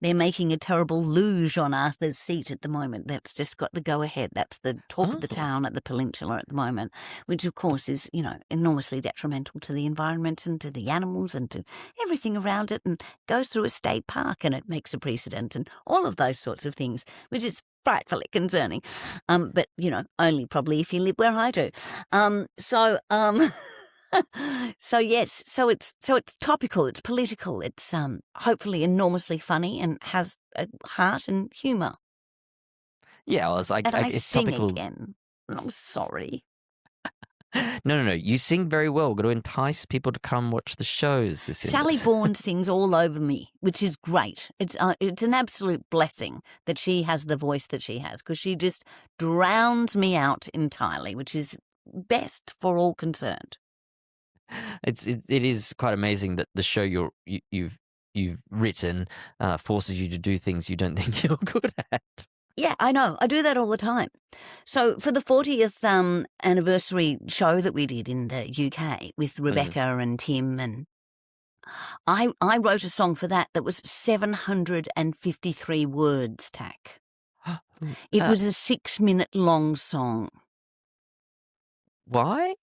they're making a terrible luge on Arthur's Seat at the moment. That's just got the go-ahead. That's the talk of the town at the peninsula at the moment, which, of course, is, enormously detrimental to the environment and to the animals and to everything around it, and goes through a state park and it makes a precedent and all of those sorts of things, which is frightfully concerning. But, only probably if you live where I do. So yes, so it's topical, it's political, it's hopefully enormously funny and has a heart and humour. Yeah, well, I it's sing topical. again. I'm sorry. No. You sing very well. We've got to entice people to come watch the shows. Sally Bourne sings all over me, which is great. It's an absolute blessing that she has the voice that she has, because she just drowns me out entirely, which is best for all concerned. It is quite amazing that the show you've you've written forces you to do things you don't think you're good at. Yeah, I know. I do that all the time. So for the 40th anniversary show that we did in the UK with Rebecca and Tim, and I wrote a song for that was 753 words, Tak. It was a 6-minute long song. Why?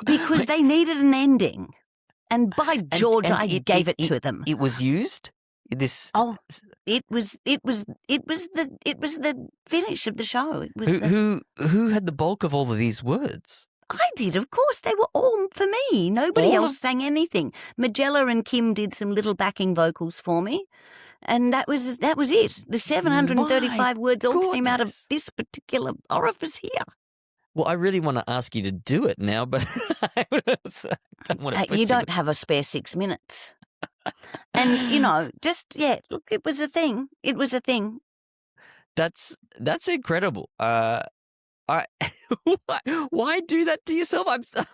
Because they needed an ending. And by George, I gave it to them. It was used? It was the finish of the show. It was who had the bulk of all of these words? I did, of course. They were all for me. Nobody else sang anything. Magella and Kim did some little backing vocals for me, and that was it. The 735 words all came out of this particular orifice here. Well, I really want to ask you to do it now, but I don't want to. You don't have a spare 6 minutes. And, look, it was a thing. It was a thing. That's incredible. Why do that to yourself? I'm like,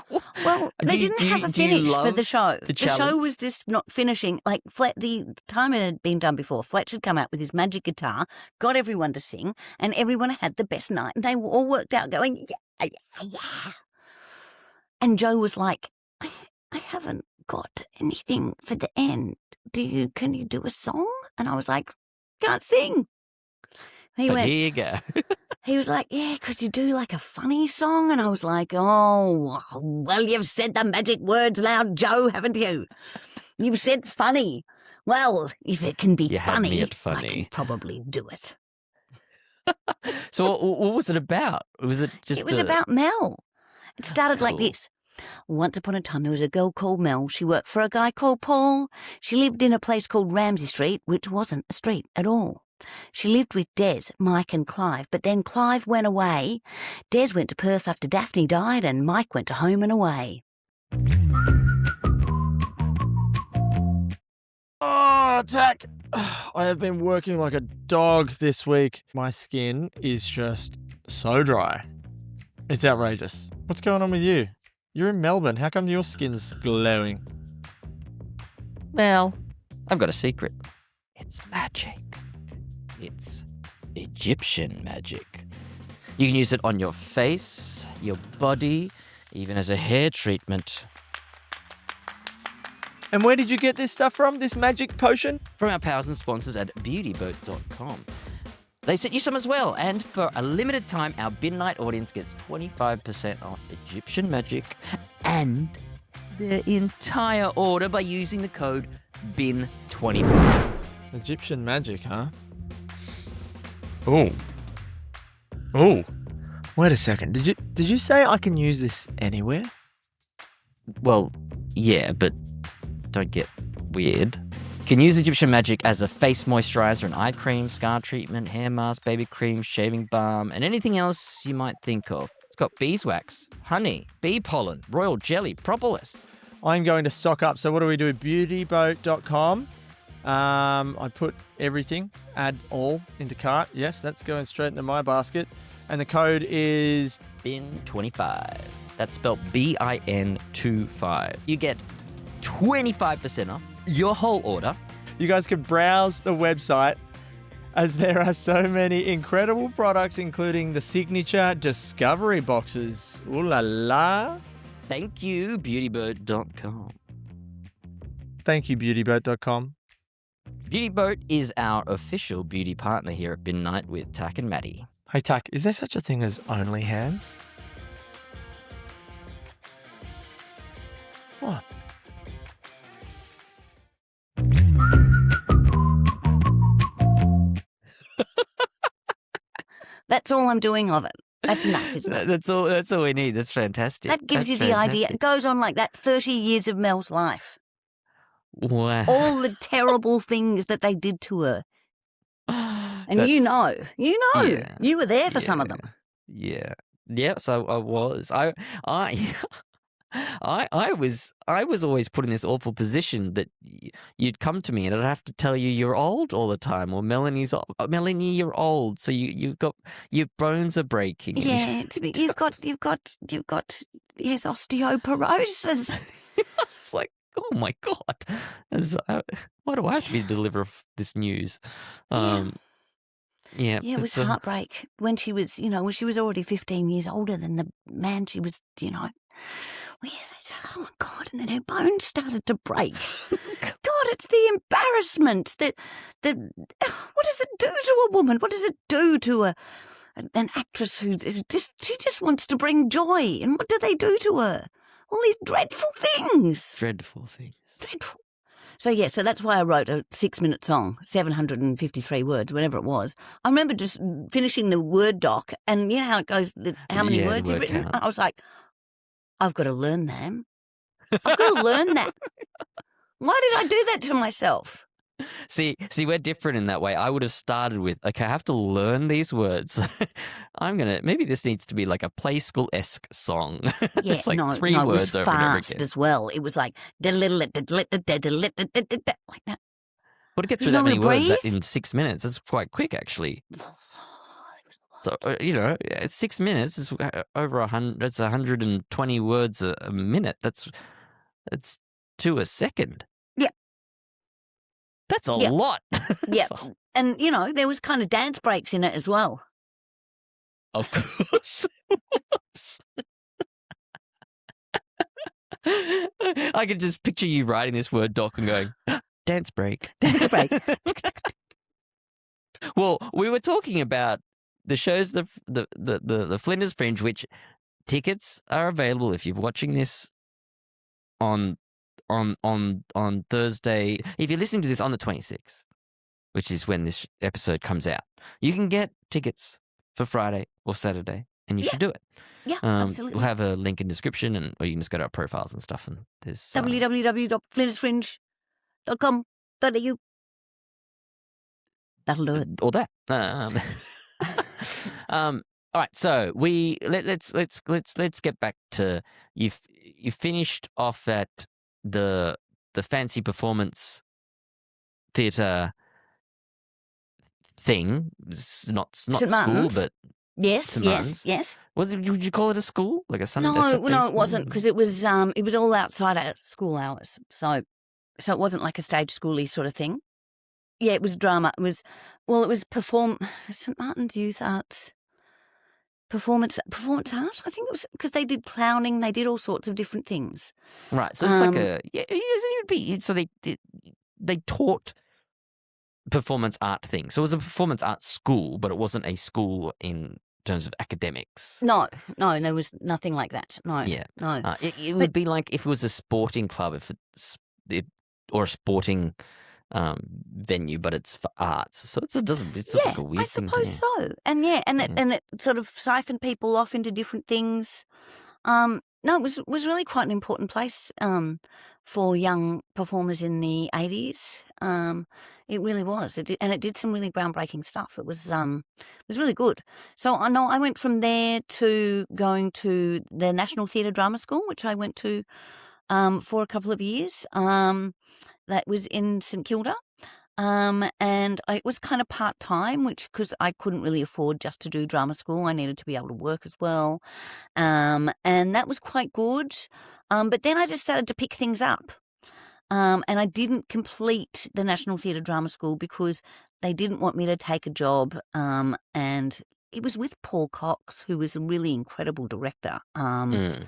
what? Well, they didn't have a finish for the show. The show was just not finishing. Like, the time it had been done before, Fletch had come out with his magic guitar, got everyone to sing, and everyone had the best night. And they were all worked out going, yeah, yeah. And Joe was like, I haven't got anything for the end. Can you do a song? And I was like, can't sing. Here you go. He was like, yeah, could you do like a funny song? And I was like, oh, well, you've said the magic words loud, Joe, haven't you? You've said funny. Well, if it can be funny, I can probably do it. So what was it about? Was it just It was about Mel. It started like this. Once upon a time, there was a girl called Mel. She worked for a guy called Paul. She lived in a place called Ramsay Street, which wasn't a street at all. She lived with Des, Mike and Clive, but then Clive went away. Des went to Perth after Daphne died, and Mike went to home and away. Oh, Tak, I have been working like a dog this week. My skin is just so dry. It's outrageous. What's going on with you? You're in Melbourne. How come your skin's glowing? Well, I've got a secret. It's magic. It's Egyptian magic. You can use it on your face, your body, even as a hair treatment. And where did you get this stuff from, this magic potion? From our pals and sponsors at beautyboat.com. They sent you some as well, and for a limited time, our Bin Night audience gets 25% off Egyptian magic and their entire order by using the code BIN25. Egyptian magic, huh? Oh. Wait a second. Did you say I can use this anywhere? Well, yeah, but don't get weird. You can use Egyptian magic as a face moisturizer, an eye cream, scar treatment, hair mask, baby cream, shaving balm, and anything else you might think of. It's got beeswax, honey, bee pollen, royal jelly, propolis. I'm going to stock up. So what do we do? Beautyboat.com. I put everything, add all into cart. Yes, that's going straight into my basket. And the code is BIN25. That's spelled BIN25. You get 25% off your whole order. You guys can browse the website as there are so many incredible products, including the signature discovery boxes. Ooh la la. Thank you, beautyboat.com. Thank you, beautyboat.com. Beautyboat is our official beauty partner here at Bin Night with Tak and Maddie. Hey, Tak, is there such a thing as only hands? What? That's all I'm doing of it. That's enough, isn't it? That's all we need. That's fantastic. That gives you the idea. It goes on like that 30 years of Mel's life. Wow. All the terrible things that they did to her. And you know, Yeah. you were there for some of them. Yeah. Yes, I was. I was always put in this awful position that you'd come to me and I'd have to tell you you're old all the time, or Melanie, you're old, so you got your bones are breaking. Yeah, you've got yes, osteoporosis. It's like, oh my God, why do I have to be the deliverer of this news? Yeah, it was heartbreak when she was, when she was already 15 years older than the man she was, oh my God, and then her bones started to break. God, it's the embarrassment that what does it do to a woman? What does it do to an actress who just wants to bring joy? And what do they do to her? All these dreadful things. Dreadful things. Dreadful. So that's why I wrote a 6-minute song, 753 words, whatever it was. I remember just finishing the Word doc, and you know how it goes, how many words you've written? Count. I was like, I've got to learn them. I've got to learn that. Why did I do that to myself? See, we're different in that way. I would have started with, okay, I have to learn these words. Maybe this needs to be like a play school-esque song. Yeah, it's like 3 words it was over fast and over again. as well. It was like like that. But to get through that many words in 6 minutes, that's quite quick, actually. So, 6 minutes is over 100. That's 120 words a minute. That's 2 a second. Yeah. That's a lot. Yeah. And, there was kind of dance breaks in it as well. Of course there was. I could just picture you writing this Word doc and going, dance break. Dance break. Well, we were talking about the shows, the Flinders Fringe, which tickets are available if you're watching this on Thursday. If you're listening to this on the 26th, which is when this episode comes out, you can get tickets for Friday or Saturday, and you should do it. Yeah, absolutely. We'll have a link in the description, or you can just go to our profiles and stuff. And there's www.flindersfringe.com.au. That'll do it. All that. All right, so let's get back to you. You finished off at the fancy performance theatre thing. It's not school, but yes. Would you call it a school, like a Sunday? No, it wasn't, because it was all outside our school hours, so it wasn't like a stage schooly sort of thing. Yeah, it was drama. It was St Martin's Youth Arts. Performance art, I think it was, because they did clowning, they did all sorts of different things. Right, so it's so they taught performance art things. So it was a performance art school, but it wasn't a school in terms of academics. No, there was nothing like that. No, yeah, no. It would be like if it was a sporting club, or a sporting venue, but it's for arts, so it's like a weird thing. I suppose so. And it sort of siphoned people off into different things. No, it was really quite an important place for young performers in the 80s. It really was. It did some really groundbreaking stuff. It was really good. So I know I went from there to going to the National Theatre Drama School, which I went to for a couple of years. That was in St Kilda. And it was kind of part-time, because I couldn't really afford just to do drama school. I needed to be able to work as well. And that was quite good. But then I just started to pick things up. And I didn't complete the National Theatre Drama School because they didn't want me to take a job. And it was with Paul Cox, who was a really incredible director. And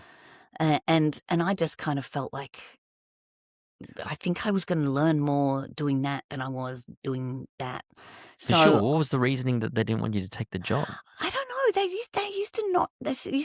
I just kind of felt like I think I was going to learn more doing that than I was doing that. So, sure. What was the reasoning that they didn't want you to take the job? I don't know. They used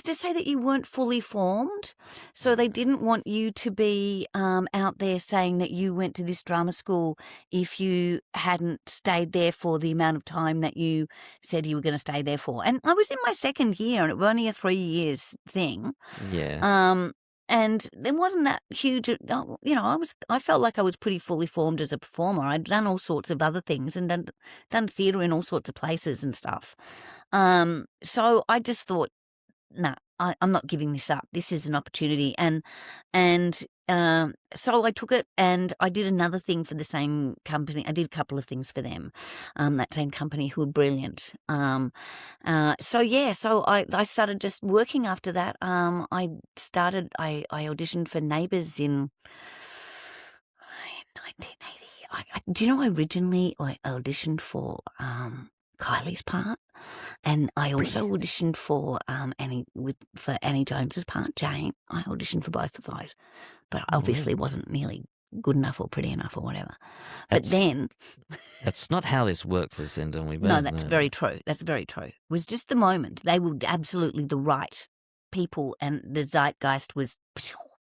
to say that you weren't fully formed, so they didn't want you to be out there saying that you went to this drama school if you hadn't stayed there for the amount of time that you said you were going to stay there for. And I was in my second year, and it was only a 3 years thing. Yeah. And there wasn't that huge, I felt like I was pretty fully formed as a performer. I'd done all sorts of other things and done theatre in all sorts of places and stuff. So I just thought, nah, I'm not giving this up. This is an opportunity. And so I took it, and I did another thing for the same company. I did a couple of things for them, that same company, who were brilliant. So I started just working after that. I auditioned for Neighbours in 1980. Do you know I originally auditioned for Kylie's part, and I also auditioned for Annie Jones's part, Jane. I auditioned for both of those, but obviously wasn't nearly good enough or pretty enough or whatever. But then that's not how this works, Lucinda. We both no, that's know. very true. That's very true. It was just the moment. They were absolutely the right people, and the zeitgeist was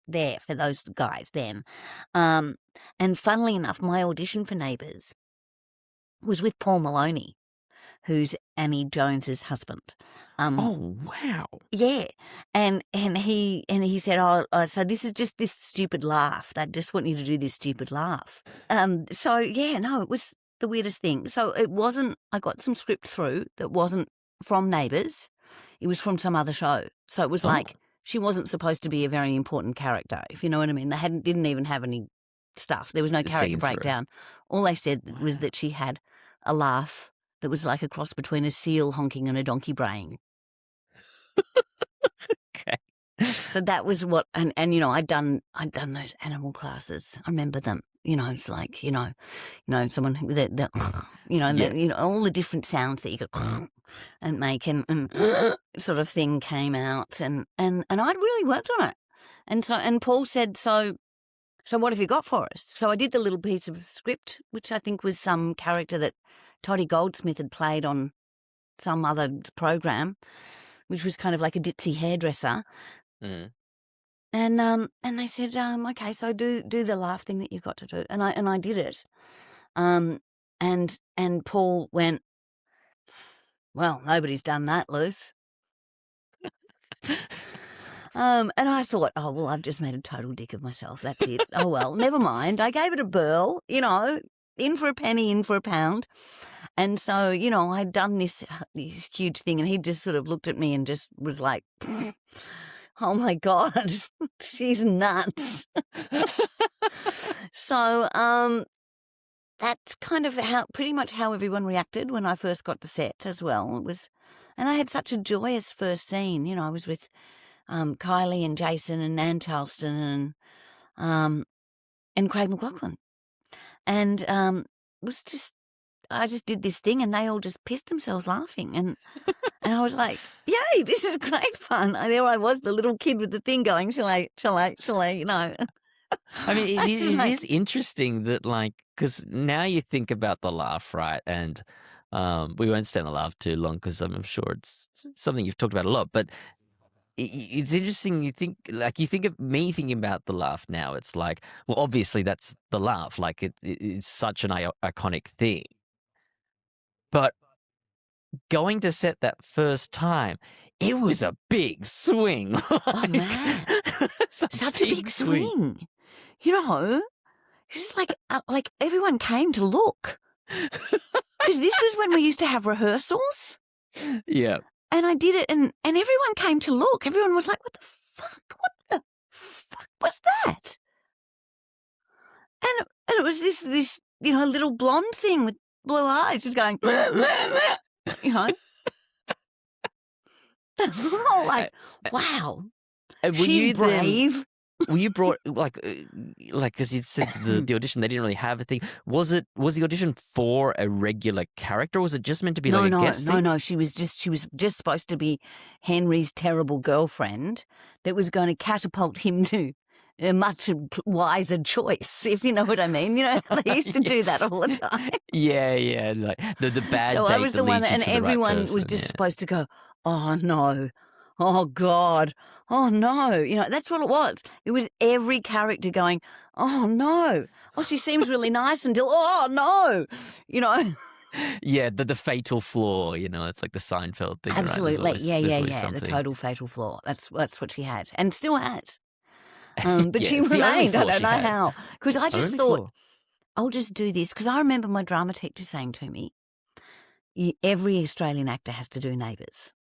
there for those guys then. And funnily enough, my audition for Neighbours was with Paul Moloney, who's Annie Jones's husband. Oh wow! Yeah, and he said, so this is just this stupid laugh. They just want you to do this stupid laugh. So yeah, no, it was the weirdest thing. So it wasn't. I got some script through that wasn't from Neighbours. It was from some other show. So it was like she wasn't supposed to be a very important character, if you know what I mean. They didn't even have any stuff. There was no character breakdown. All they said was that she had a laugh that was like a cross between a seal honking and a donkey braying. Okay. So that was what, and you know, I'd done those animal classes. I remember them. You know, it's like you know, someone that all the different sounds that you could and make and sort of thing came out, and I'd really worked on it, and Paul said, so what have you got for us? So I did the little piece of script, which I think was some character that Toddy Goldsmith had played on some other program, which was kind of like a ditzy hairdresser. Mm. And they said, okay, so do the laugh thing that you've got to do, and I did it, and Paul went, well, nobody's done that, Luce. And I thought, oh well, I've just made a total dick of myself. That's it. Oh well, never mind. I gave it a burl, you know, in for a penny, in for a pound. And so, you know, I'd done this huge thing, and he just sort of looked at me and just was like, oh my God, she's nuts. So that's kind of pretty much how everyone reacted when I first got to set as well. And I had such a joyous first scene. You know, I was with Kylie and Jason and Nan Charleston and Craig McLachlan. And it was just, I just did this thing and they all just pissed themselves laughing. And I was like, yay, this is great fun. And there I was, the little kid with the thing going, shall I, you know. I mean, it is interesting that, like, because now you think about the laugh, right? And we won't stay on the laugh too long because I'm sure it's something you've talked about a lot. But it's interesting. You think of me thinking about the laugh now. It's like, well, obviously that's the laugh. Like it's such an iconic thing. But going to set that first time, it was a big swing. Oh man, such a big swing. You know, it's like everyone came to look. Because this was when we used to have rehearsals. Yeah. And I did it, and everyone came to look. Everyone was like, what the fuck was that? And it was this you know, little blonde thing with blue eyes just going, you know. Oh, like, wow. She's brave. Were you brought like because you said the audition, they didn't really have a thing. Was the audition for a regular character, or was it just meant to be like a guest thing? No. She was just supposed to be Henry's terrible girlfriend that was going to catapult him to a much wiser choice, if you know what I mean. You know, they used to do that all the time. Yeah, like the bad. So I was the one, and everyone was just supposed to go, oh no, oh God. Oh, no. You know, that's what it was. It was every character going, oh, no. Oh, she seems really nice until, oh, no. You know. Yeah, the fatal flaw, you know, it's like the Seinfeld thing. Absolutely. Right? Yeah. The total fatal flaw. That's what she had and still has. But she remained. I don't know how. Because I just thought, I'll just do this. Because I remember my drama teacher saying to me, every Australian actor has to do Neighbours.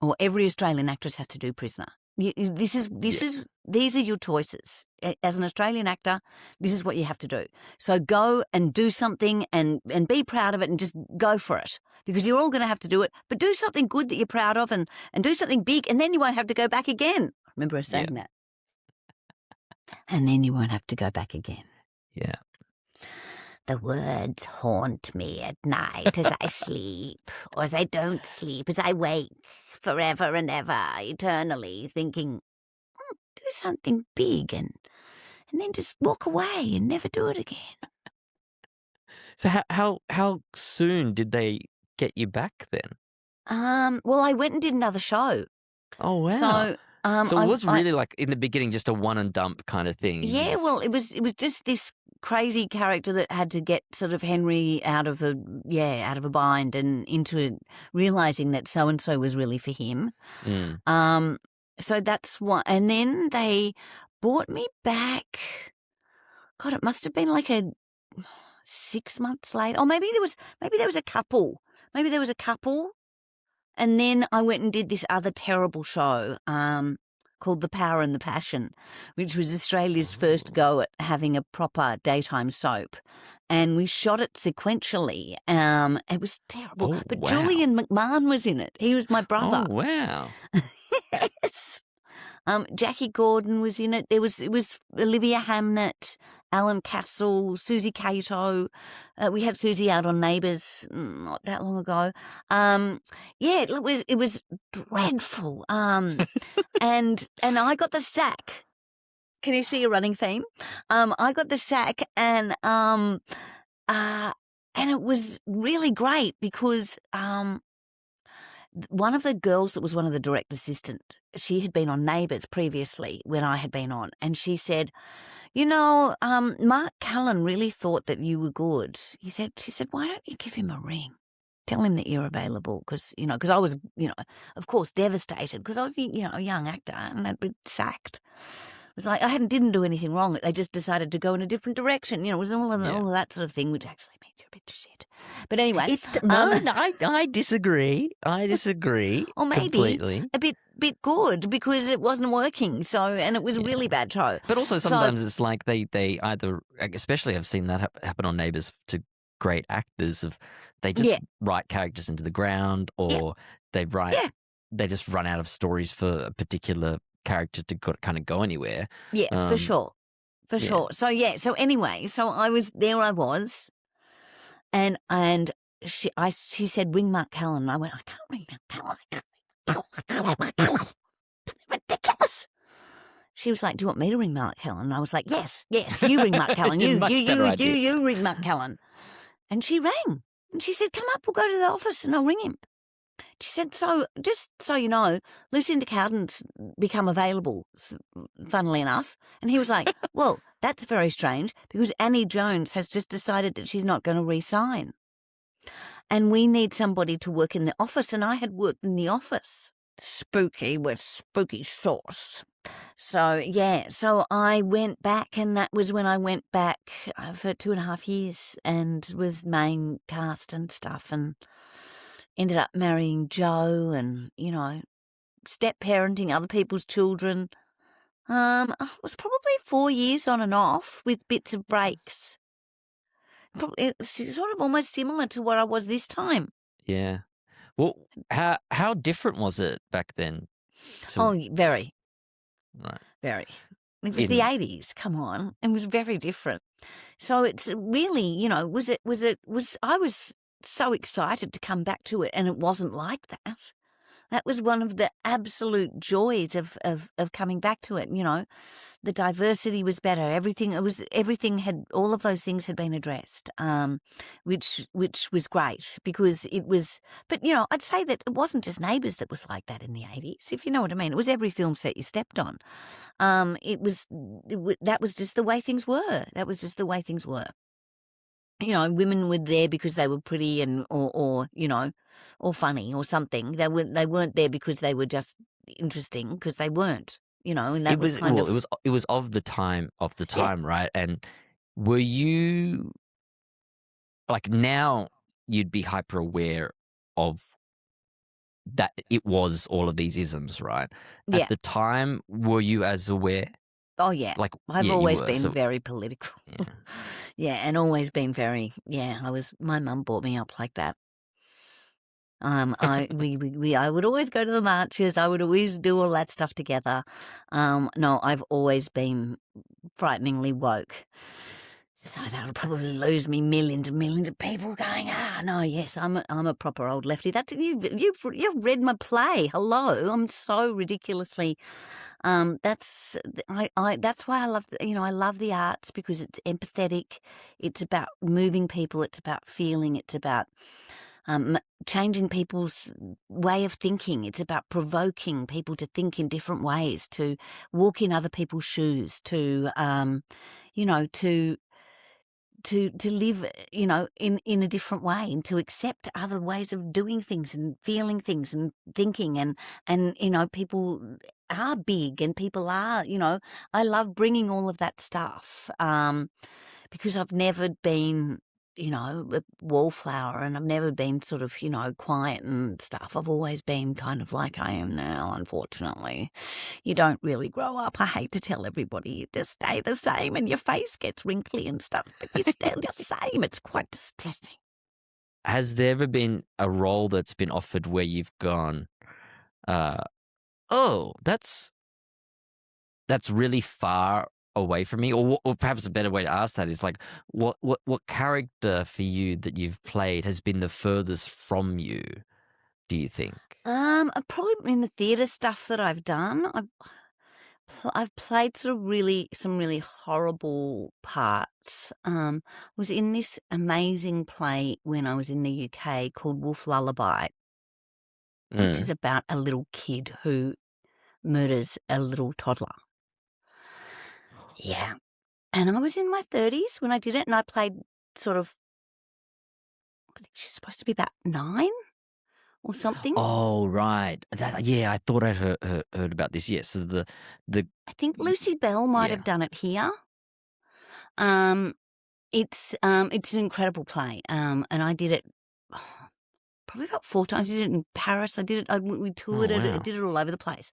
Or every Australian actress has to do Prisoner. These are your choices. As an Australian actor, this is what you have to do. So go and do something and be proud of it and just go for it. Because you're all going to have to do it. But do something good that you're proud of and do something big, and then you won't have to go back again. I remember her saying that. And then you won't have to go back again. Yeah. The words haunt me at night as I sleep, or as I don't sleep, as I wake forever and ever, eternally, thinking, do something big and then just walk away and never do it again. So how soon did they get you back then? Well, I went and did another show. Oh wow! So, So it was really like in the beginning just a one and dump kind of thing. Yeah, well, it was just this crazy character that had to get sort of Henry out of a bind and into realizing that so and so was really for him. So that's what, and then they brought me back. God, it must have been like 6 months later, or maybe there was a couple. Maybe there was a couple, and then I went and did this other terrible show called The Power and the Passion, which was Australia's first go at having a proper daytime soap. And we shot it sequentially. It was terrible. Oh, but wow. Julian McMahon was in it. He was my brother. Oh wow! Yes. Jackie Gordon was in it. It was Olivia Hamnet, Alan Castle, Susie Cato. We had Susie out on Neighbours not that long ago. It was dreadful. And I got the sack. Can you see a running theme? I got the sack, and it was really great because one of the girls that was one of the direct assistant, she had been on Neighbours previously when I had been on, and she said, Mark Cullen really thought that you were good. She said, why don't you give him a ring? Tell him that you're available, because I was, of course, devastated because I was, a young actor and I'd been sacked. It was like I didn't do anything wrong. They just decided to go in a different direction. It was all of that sort of thing, which actually makes you a bit shit. But anyway, I disagree. I disagree. Or maybe completely. a bit good because it wasn't working. So, and it was a really bad show. But also sometimes it's like they either, especially I've seen that happen on Neighbours to great actors, they just write characters into the ground, or they just run out of stories for a particular character to kind of go anywhere. Yeah, for sure. So so anyway, I was there. I was, and she said, ring Mark Cullen. And I went, I can't ring Mark Cullen. Ridiculous. She was like, do you want me to ring Mark Cullen? And I was like, yes, you ring Mark Cullen. You ring Mark Cullen. And she rang, and she said, come up, we'll go to the office and I'll ring him. She said, so just so you know, Lucinda Cowden's become available, funnily enough. And he was like, well, that's very strange because Annie Jones has just decided that she's not going to re-sign. And we need somebody to work in the office. And I had worked in the office. Spooky with spooky sauce. So, so I went back, and that was when I went back for 2.5 years and was main cast and stuff, and ended up marrying Joe and, step-parenting other people's children. It was probably 4 years on and off with bits of breaks. Probably, it's sort of almost similar to what I was this time. Yeah. Well, how different was it back then? Very. Right. Very. It was the 80s, come on. It was very different. So it's really, I was so excited to come back to it, and it wasn't like that. That was one of the absolute joys of coming back to it. The diversity was better. All of those things had been addressed, which was great because it was. But I'd say that it wasn't just Neighbours that was like that in the 80s, if you know what I mean. It was every film set you stepped on. That was just the way things were. That was just the way things were. Women were there because they were pretty or funny or something. They weren't there because they were just interesting, because they weren't. And that it was of the time, right? And were you like, now you'd be hyper aware of that it was all of these isms, right? At the time, were you as aware? Oh, yeah. I've always been very political. Yeah. And always been very, my mum brought me up like that. I would always go to the marches. I would always do all that stuff together. No, I've always been frighteningly woke. So that'll probably lose me millions and millions of people going, no, yes, I'm a proper old lefty. That's you've read my play. Hello, I'm so ridiculously. That's why I love I love the arts, because it's empathetic. It's about moving people. It's about feeling. It's about changing people's way of thinking. It's about provoking people to think in different ways, to walk in other people's shoes, to to live, in a different way, and to accept other ways of doing things and feeling things and thinking, and people are big, and people are, I love bringing all of that stuff, because I've never been, a wallflower, and I've never been sort of, quiet and stuff. I've always been kind of like I am now, unfortunately. You don't really grow up. I hate to tell everybody, you just stay the same, and your face gets wrinkly and stuff, but you're still the same. It's quite distressing. Has there ever been a role that's been offered where you've gone, oh, that's really far away from me? Or perhaps a better way to ask that is like, what character for you that you've played has been the furthest from you, do you think? Probably in the theatre stuff that I've done, I've played sort of some really horrible parts. Was in this amazing play when I was in the UK called Wolf Lullaby, which is about a little kid who murders a little toddler. Yeah. And I was in my 30s when I did it, and I played sort of, I think she's supposed to be about 9 or something. Oh, right. I thought I'd heard about this. Yes, so the I think Lucy Bell might have done it here. It's an incredible play, and I did it probably about 4 times. I did it in Paris. I did it. We toured it. I did it all over the place.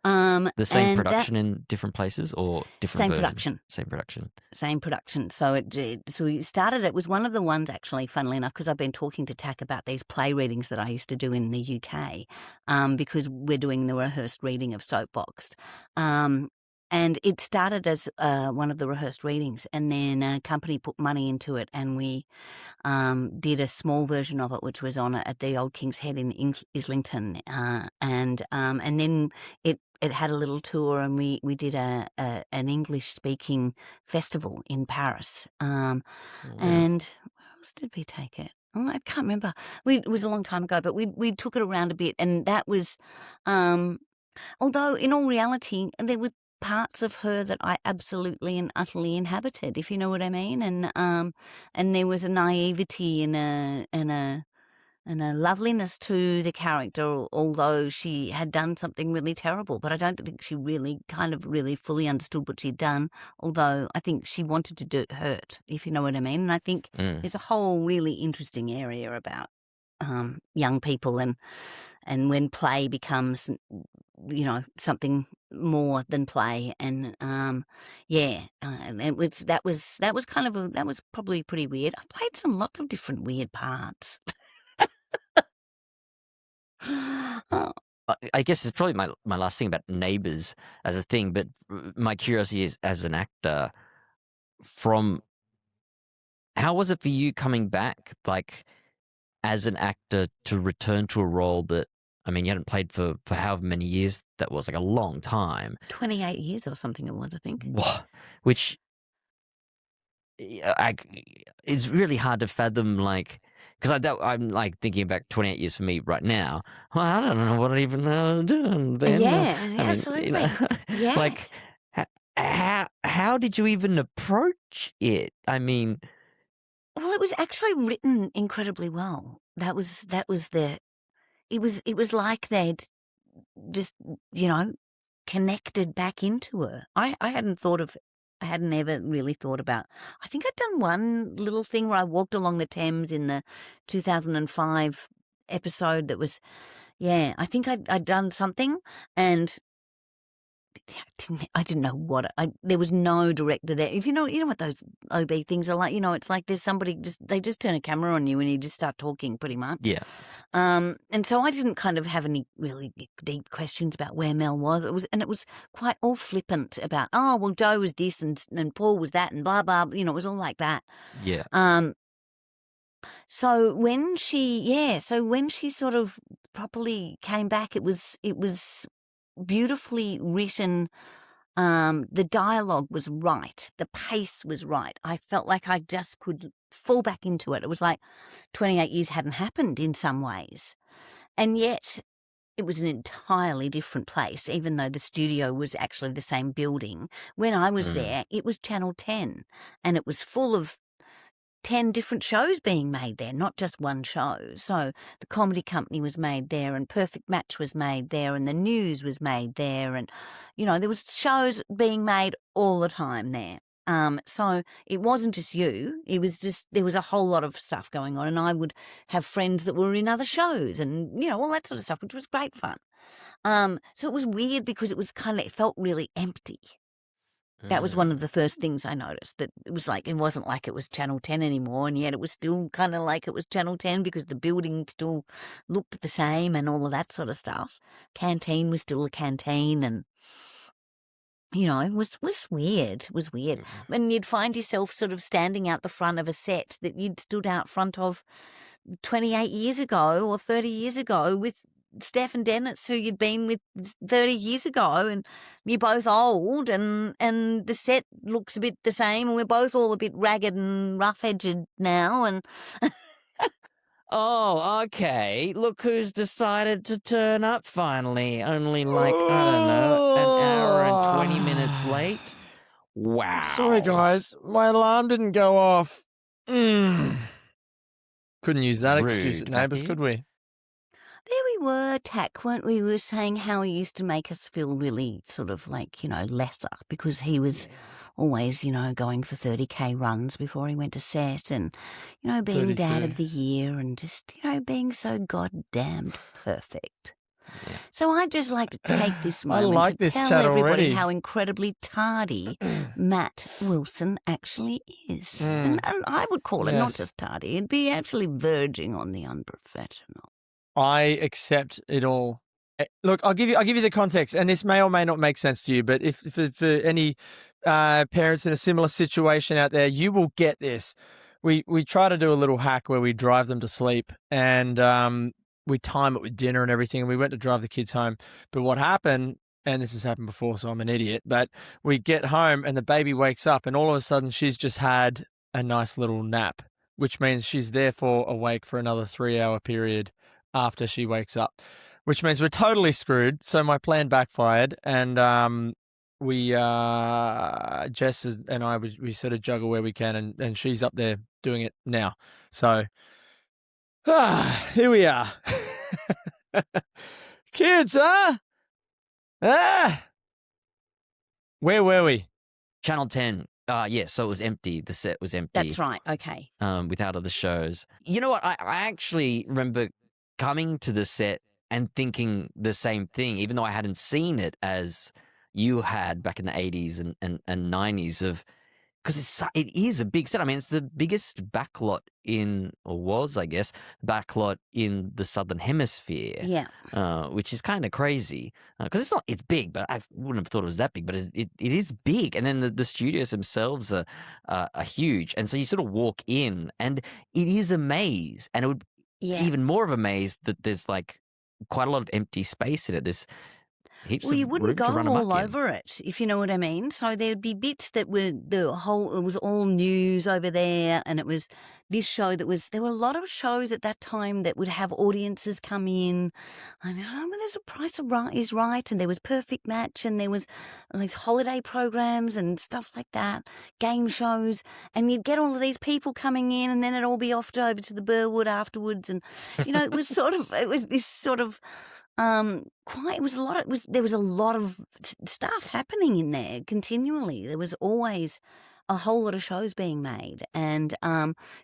The same production in different places, or different same versions? production. Same production. So so we started. It was one of the ones, actually, funnily enough, because I've been talking to Tak about these play readings that I used to do in the UK, because we're doing the rehearsed reading of Soapboxed. And it started as one of the rehearsed readings, and then a company put money into it, and we did a small version of it, which was on at the Old King's Head in Islington, and then it had a little tour, and we did an English speaking festival in Paris, and where else did we take it? Oh, I can't remember. It was a long time ago, but we took it around a bit, and that was, although in all reality there were parts of her that I absolutely and utterly inhabited, if you know what I mean, and there was a naivety and a loveliness to the character, although she had done something really terrible. But I don't think she really fully understood what she'd done, although I think she wanted to do it hurt, if you know what I mean. And I think there's a whole really interesting area about young people and when play becomes, something more than play, and that was probably pretty weird. I played lots of different weird parts. I guess it's probably my last thing about Neighbours as a thing, but my curiosity is, as an actor, how was it for you coming back, like, as an actor, to return to a role that, I mean, you hadn't played for however many years that was, like a long time. 28 years or something it was, I think. Which it's really hard to fathom, like, because I'm like thinking about 28 years for me right now. Well, I don't know what I even doing then. Yeah, absolutely. Yeah. Like, how did you even approach it? I mean, well, it was actually written incredibly well. It was like they'd just, connected back into her. I hadn't ever really thought about. I think I'd done one little thing where I walked along the Thames in the 2005 episode that was, I think I'd done something, and I didn't know what there was no director there. If you know what those OB things are like. It's like there's somebody they just turn a camera on you and you just start talking pretty much. Yeah. And so I didn't kind of have any really deep questions about where Mel was. It was quite all flippant about, oh well, Joe was this and Paul was that and blah blah. It was all like that. Yeah. So when she sort of properly came back, it was beautifully written. The dialogue was right. The pace was right. I felt like I just could fall back into it. It was like 28 years hadn't happened in some ways. And yet it was an entirely different place, even though the studio was actually the same building. When I was there, it was Channel 10, and it was full of 10 different shows being made there, not just one show. So the Comedy Company was made there, and Perfect Match was made there, and the News was made there, and there was shows being made all the time there. So it wasn't just you. It was just there was a whole lot of stuff going on, and I would have friends that were in other shows, and all that sort of stuff, which was great fun. So it was weird because it felt really empty. That was one of the first things I noticed, that it wasn't like it was Channel 10 anymore, and yet it was still kind of like it was Channel 10 because the building still looked the same and all of that sort of stuff. Canteen was still a canteen, and it was weird. It was weird. And you'd find yourself sort of standing out the front of a set that you'd stood out front of 28 years ago or 30 years ago with Steph and Dennis, who you'd been with 30 years ago, and you're both old, and the set looks a bit the same, and we're both all a bit ragged and rough-edged now, and Oh, okay. Look who's decided to turn up finally. Only I don't know, an hour and 20 minutes late. Wow. Sorry, guys. My alarm didn't go off. Couldn't use that excuse Rude, at Neighbours, Matthew. could we? there we were, Tak, weren't we? We were saying how he used to make us feel really sort of like, lesser, because he was always, going for 30K runs before he went to set, and, being Dad 32. of the Year, and just, being so goddamn perfect. Yeah. So I'd just like to take this I moment like to this tell chat everybody already. how incredibly tardy Matt Wilson actually is. And I would call it not Yes. just tardy, it'd be actually verging on the unprofessional. I accept it all. Look, I'll give you the context, and this may or may not make sense to you, but if for any parents in a similar situation out there, you will get this. We try to do a little hack where we drive them to sleep, and we time it with dinner and everything, and we went to drive the kids home. But what happened, and this has happened before, so I'm an idiot, but we get home and the baby wakes up, and all of a sudden she's just had a nice little nap, which means she's therefore awake for another 3-hour period after she wakes up, which means we're totally screwed. So my plan backfired, and we Jess and I we sort of juggle where we can, and she's up there doing it now. So here we are. Kids, huh? Where were we? Channel 10. Yeah, so it was empty. The set was empty. That's right, okay. Without other shows. You know what? I actually remember coming to the set and thinking the same thing, even though I hadn't seen it as you had back in the 80s and 90s, of because it is a big set. I mean, it's the biggest backlot was, I guess, backlot in the Southern Hemisphere. Yeah. Which is kind of crazy because it's big, but I wouldn't have thought it was that big, but it is big. And then the studios themselves are huge. And so you sort of walk in and it is a maze, and it would even more of a maze that there's like quite a lot of empty space in it. There's heaps Well, you of wouldn't room go to run all amok in. over it, if you know what I mean. So there'd be bits that were it was all news over there, and it was this show there were a lot of shows at that time that would have audiences come in. I know, well, there's a Price is Right, and there was Perfect Match, and there was like holiday programs and stuff like that, game shows, and you'd get all of these people coming in, and then it'd all be off over to the Burwood afterwards, and it was this sort of. There was a lot of stuff happening in there continually. There was always a whole lot of shows being made, and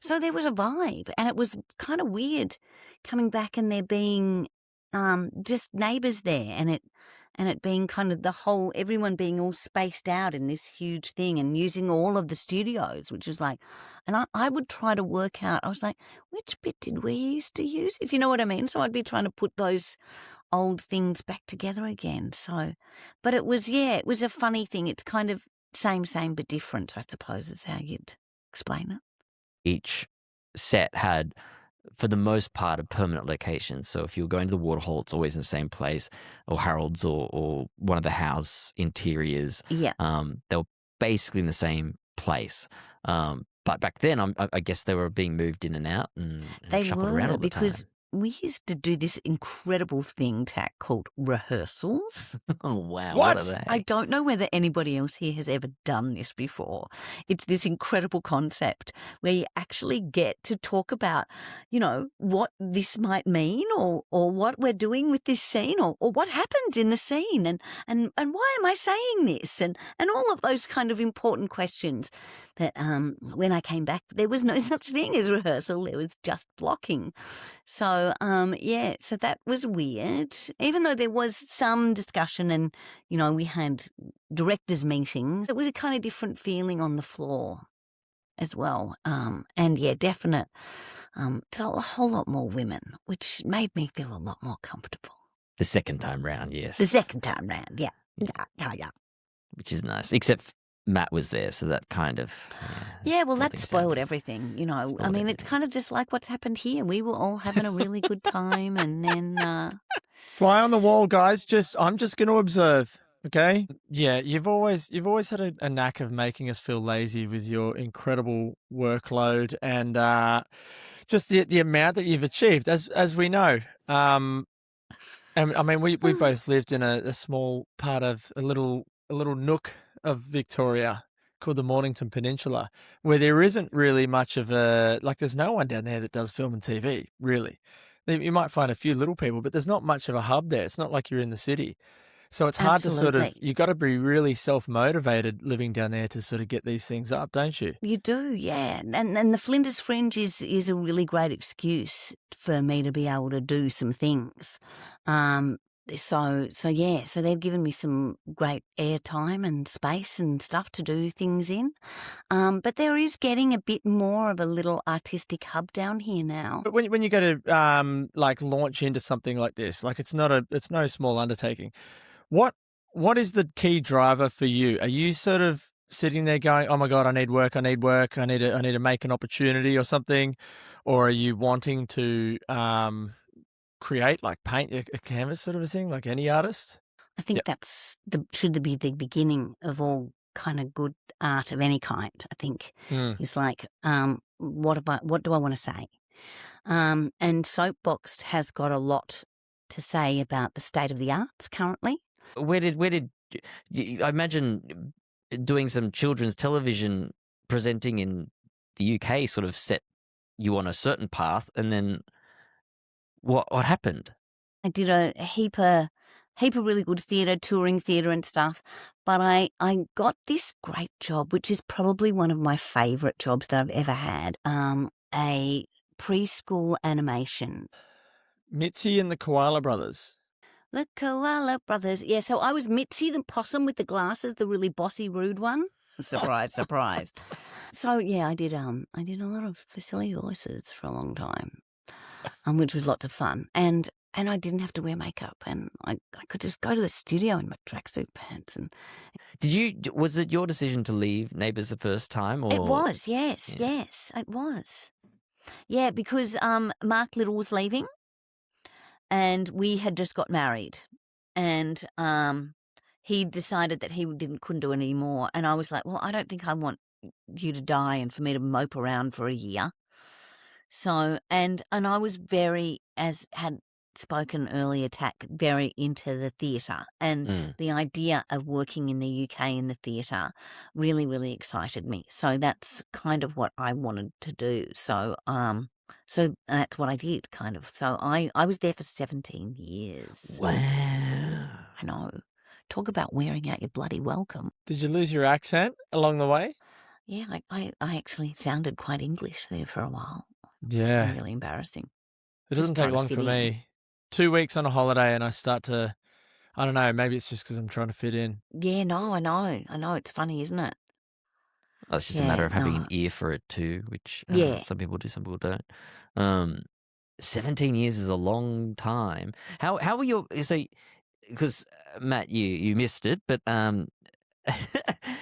so there was a vibe, and it was kind of weird coming back and there being just Neighbours there, and it being kind of everyone being all spaced out in this huge thing and using all of the studios, which is like, and I would try to work out, I was like, which bit did we used to use, if you know what I mean? So I'd be trying to put those old things back together again. So, but it was a funny thing. It's kind of same, but different, I suppose, is how you'd explain it. Each set had, for the most part, a permanent location. So if you're going to the Waterhole, it's always in the same place, or Harold's, or one of the house interiors. Yeah. They were basically in the same place. But back then, I guess they were being moved in and out and They shuffled around all the time. because we used to do this incredible thing, Tak, called rehearsals. Oh, wow. What? What are they? I don't know whether anybody else here has ever done this before. It's this incredible concept where you actually get to talk about, what this might mean or what we're doing with this scene or what happens in the scene and why am I saying this and all of those kind of important questions that when I came back, there was no such thing as rehearsal. There was just blocking. So, so that was weird, even though there was some discussion and, we had directors' meetings. It was a kind of different feeling on the floor as well. And definite. A whole lot more women, which made me feel a lot more comfortable. The second time round, yes. The second time round, yeah. Which is nice. Except Matt was there, so that kind of... Yeah, well, that something spoiled sounded- everything, Spoiled I mean, it's everything. kind of just like what's happened here. We were all having a really good time and then... Fly on the wall, guys. I'm just going to observe. Okay. Yeah, you've always had a knack of making us feel lazy with your incredible workload and just the amount that you've achieved, as we know. And I mean, we both lived in a small part of a little nook of Victoria called the Mornington Peninsula, where there isn't really much of there's no one down there that does film and TV, really. You might find a few little people, but there's not much of a hub there. It's not like you're in the city. So it's hard to Absolutely. you got to be really self-motivated living down there to sort of get these things up, don't you? You do, yeah. And the Flinders Fringe is a really great excuse for me to be able to do some things. So they've given me some great airtime and space and stuff to do things in. But there is getting a bit more of a little artistic hub down here now. But when you go to launch into something like this, it's no small undertaking. What is the key driver for you? Are you sort of sitting there going, "Oh my God, I need work, I need to make an opportunity or something," or are you wanting to create, paint a canvas sort of a thing, like any artist? I think that's should be the beginning of all kind of good art of any kind. I think is like, what do I want to say? And Soapboxed has got a lot to say about the state of the arts currently. Where did I imagine doing some children's television presenting in the UK sort of set you on a certain path, and then what happened? I did a heap of really good theatre, touring theatre and stuff, but I got this great job, which is probably one of my favourite jobs that I've ever had, a preschool animation. Mitzi and the Koala Brothers. The Koala Brothers. Yeah, so I was Mitzi the possum with the glasses, the really bossy, rude one. Surprise, surprise. So, yeah, I did a lot of silly voices for a long time, which was lots of fun. And I didn't have to wear makeup, and I could just go to the studio in my tracksuit pants. And was it your decision to leave Neighbours the first time? Or? It was, yes, it was. Yeah, because Mark Little was leaving, and we had just got married, and he decided that he couldn't do it anymore. And I was like, well, I don't think I want you to die and for me to mope around for a year. So, and I was very, as had spoken earlier, Tak, very into the theatre, and the idea of working in the UK in the theatre really, really excited me. So that's kind of what I wanted to do. So that's what I did, kind of. So I was there for 17 years. Wow. I know. Talk about wearing out your bloody welcome. Did you lose your accent along the way? Yeah, I actually sounded quite English there for a while. Yeah. Really embarrassing. It doesn't take long for me. 2 weeks on a holiday and I start to I don't know. Maybe it's just because I'm trying to fit in. Yeah, no, I know. It's funny, isn't it? Well, it's just a matter Yeah, of having no. an ear for it too, which Yeah. some people do, some people don't. 17 years is a long time. How were your so? Because Matt, you missed it, but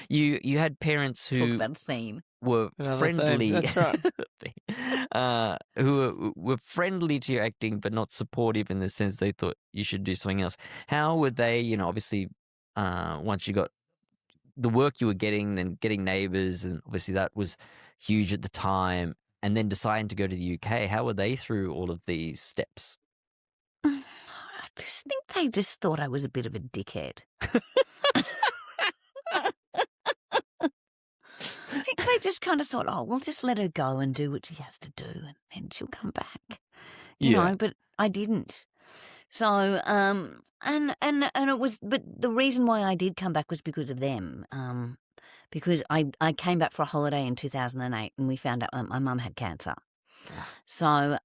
you had parents Talk who about a theme. were Another theme, friendly. that's right. Who were friendly to your acting, but not supportive in the sense they thought you should do something else. How were they? You know, obviously, once you got the work you were getting, then getting Neighbours, and obviously that was huge at the time, and then deciding to go to the UK. How were they through all of these steps? I just think they just thought I was a bit of a dickhead. I think they just kind of thought, oh, we'll just let her go and do what she has to do, and then she'll come back. You know, but I didn't. So, and it was, but the reason why I did come back was because of them. Because I came back for a holiday in 2008, and we found out my mum had cancer. So,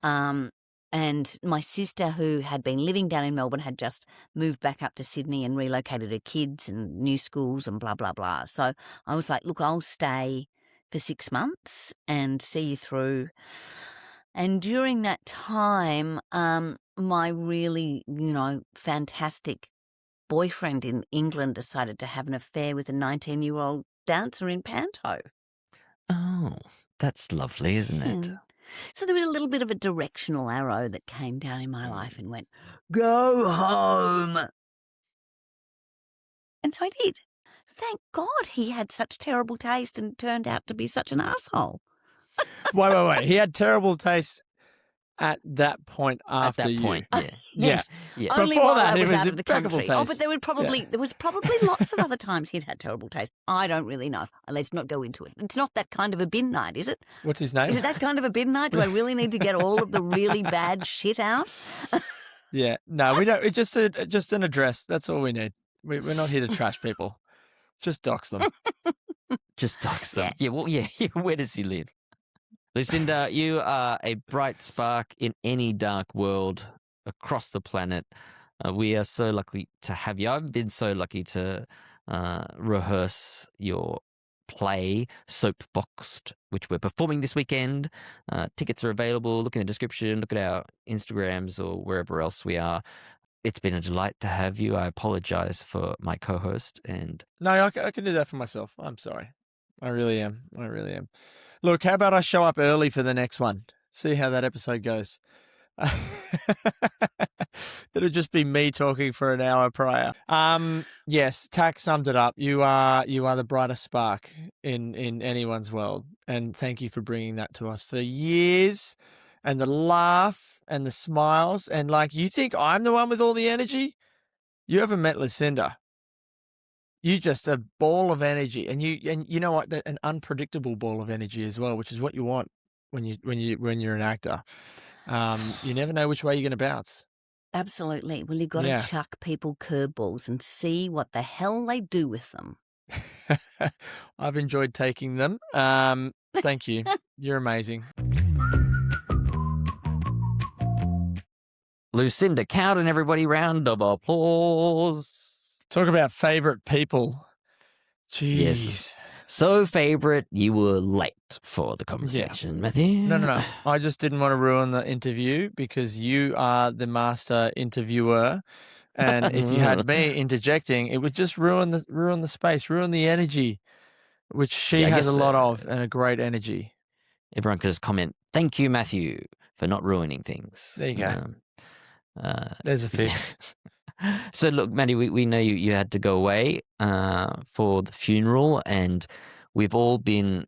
and my sister, who had been living down in Melbourne, had just moved back up to Sydney and relocated her kids and new schools and blah, blah, blah. So I was like, look, I'll stay for 6 months and see you through. And during that time, my really, fantastic boyfriend in England decided to have an affair with a 19-year-old dancer in Panto. Oh, that's lovely, isn't it? Yeah. So there was a little bit of a directional arrow that came down in my life and went, go home. And so I did. Thank God he had such terrible taste and turned out to be such an asshole. Wait. He had terrible taste at that point after At that you. point, yeah. Yes. Yeah. Only Before while that, I it was was out of the impeccable country. Oh, taste. but there was probably lots of other times he'd had terrible taste. I don't really know. Let's not go into it. It's not that kind of a bin night, is it? What's his name? Is it that kind of a bin night? Do I really need to get all of the really bad shit out? Yeah. No, we don't. It's just an address. That's all we need. We're not here to trash people. Just dox them. Just dox them. Yeah. Yeah, well, yeah. Where does he live? Lucinda, you are a bright spark in any dark world across the planet. We are so lucky to have you. I've been so lucky to rehearse your play, Soapboxed, which we're performing this weekend. Tickets are available. Look in the description. Look at our Instagrams or wherever else we are. It's been a delight to have you. I apologize for my co-host. And No, I can do that for myself. I'm sorry. I really am. Look, how about I show up early for the next one? See how that episode goes. It'll just be me talking for an hour prior. Yes, Tak summed it up. You are the brightest spark in anyone's world, and thank you for bringing that to us for years. And the laugh and the smiles, and like, you think I'm the one with all the energy? You haven't met Lucinda. You just a ball of energy, and you know what? An unpredictable ball of energy as well, which is what you want when you're an actor. You never know which way you're going to bounce. Absolutely. Well, you've got to chuck people curveballs and see what the hell they do with them. I've enjoyed taking them. Thank you. You're amazing. Lucinda Cowden, everybody, round of applause. Talk about favourite people. Jeez. Yes. So favourite, you were late for the conversation, Matthew. No. I just didn't want to ruin the interview because you are the master interviewer. And if you had me interjecting, it would just ruin the space, ruin the energy, which she has a lot of, and a great energy. Everyone could just comment, thank you, Matthew, for not ruining things. There you go. There's a fix. So look, Maddie, we know you had to go away for the funeral, and we've all been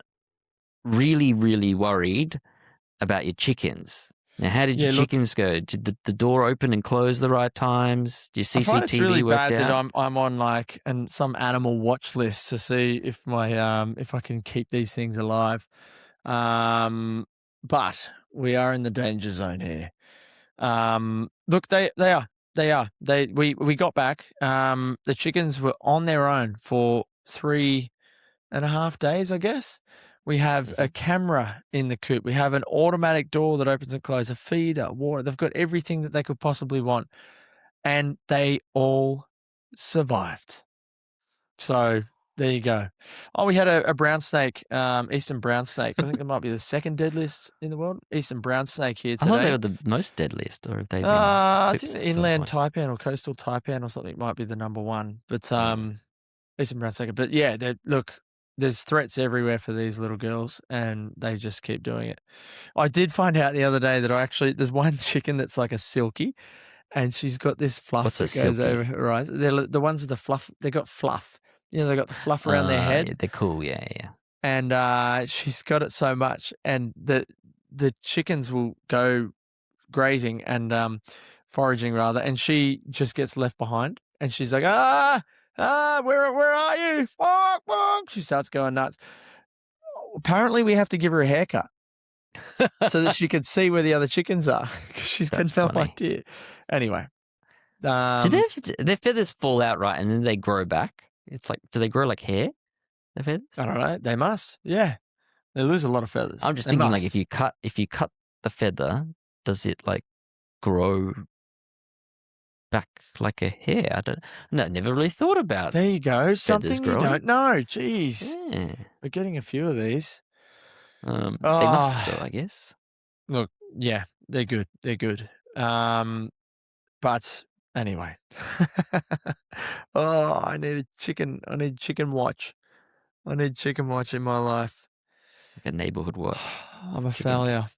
really, really worried about your chickens. Now, how did your chickens go? Did the door open and close the right times? Did your CCTV I find it's really work bad out? that I'm on like some animal watch list to see if my if I can keep these things alive. But we are in the danger zone here. Look, they are. We got back. The chickens were on their own for 3.5 days, I guess. We have a camera in the coop. We have an automatic door that opens and closes, a feeder, water. They've got everything that they could possibly want. And they all survived. So there you go. Oh, we had a brown snake, eastern brown snake. I think it might be the second deadliest in the world. Eastern brown snake here I thought they today. were the most deadliest, or have they been I think eclipsed the at some inland point? taipan or coastal taipan or something might be the number one. But eastern brown snake. But yeah, look, there's threats everywhere for these little girls, and they just keep doing it. I did find out the other day that there's one chicken that's like a silky, and she's got this fluff What's a that goes silky? over her eyes. They're the ones with the fluff. They got fluff. They got the fluff around their head. Yeah, they're cool. Yeah. And she's got it so much, and the chickens will go grazing and foraging rather, and she just gets left behind, and she's like, where are you? Bonk, bonk. She starts going nuts. Apparently, we have to give her a haircut so that she can see where the other chickens are, because she's got no idea. Anyway, do their feathers fall out right, and then they grow back? It's like, do they grow like hair? Their feathers? I don't know. They must. Yeah, they lose a lot of feathers. I'm just They thinking, must. like, if you cut the feather, does it like grow back like a hair? Never really thought about. There you go. Something you growing. don't know. Jeez, Yeah. we're getting a few of these. They must, though, I guess. Look, yeah, they're good. They're good. But anyway, I need a chicken. I need chicken watch. I need chicken watch in my life. Like a neighborhood watch. I'm a failure.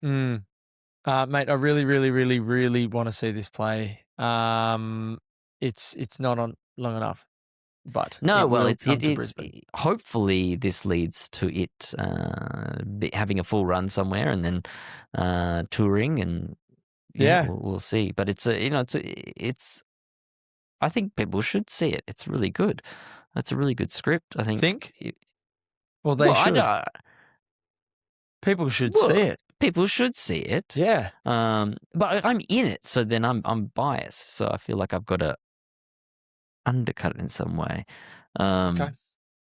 Mate, I really, really, really, really want to see this play. It's not on long enough, but no. Well, it's hopefully this leads to it having a full run somewhere, and then touring, and we'll see. But it's I think people should see it. It's really good. It's a really good script, I think. Well, they should. People should see it. People should see it. Yeah. But I'm in it, so then I'm biased. So I feel like I've got to undercut it in some way. Okay.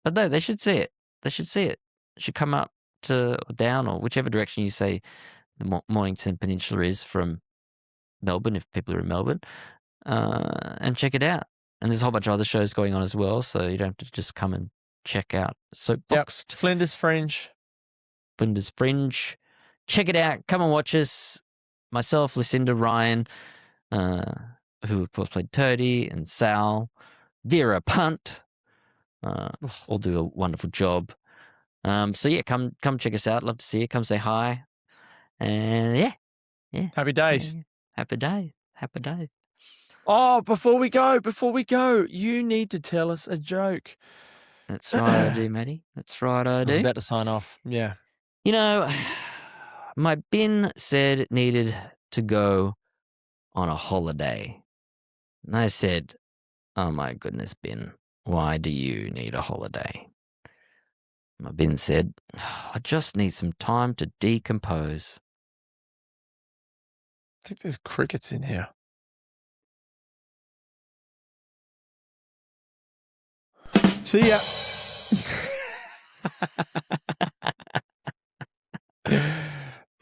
But no, they should see it. They should see it. It should come up to down, or whichever direction you say the Mornington Peninsula is from Melbourne, if people are in Melbourne, and check it out. And there's a whole bunch of other shows going on as well, so you don't have to just come and check out Soapboxed. Yep. Flinder's Fringe. Check it out. Come and watch us. Myself, Lucinda, Ryan, who of course played Toadie, and Sal, Vera Punt, all do a wonderful job. So yeah, come check us out. Love to see you. Come say hi. And yeah. Happy days. Happy day. Oh, before we go, you need to tell us a joke. That's right, I do, Matty. That's right, I do. I was about to sign off. Yeah. My bin said it needed to go on a holiday. And I said, oh my goodness, bin, why do you need a holiday? My bin said, I just need some time to decompose. I think there's crickets in here. See ya.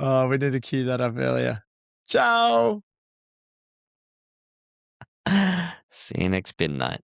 Oh, we need to cue that up earlier. Ciao. See you next bin night.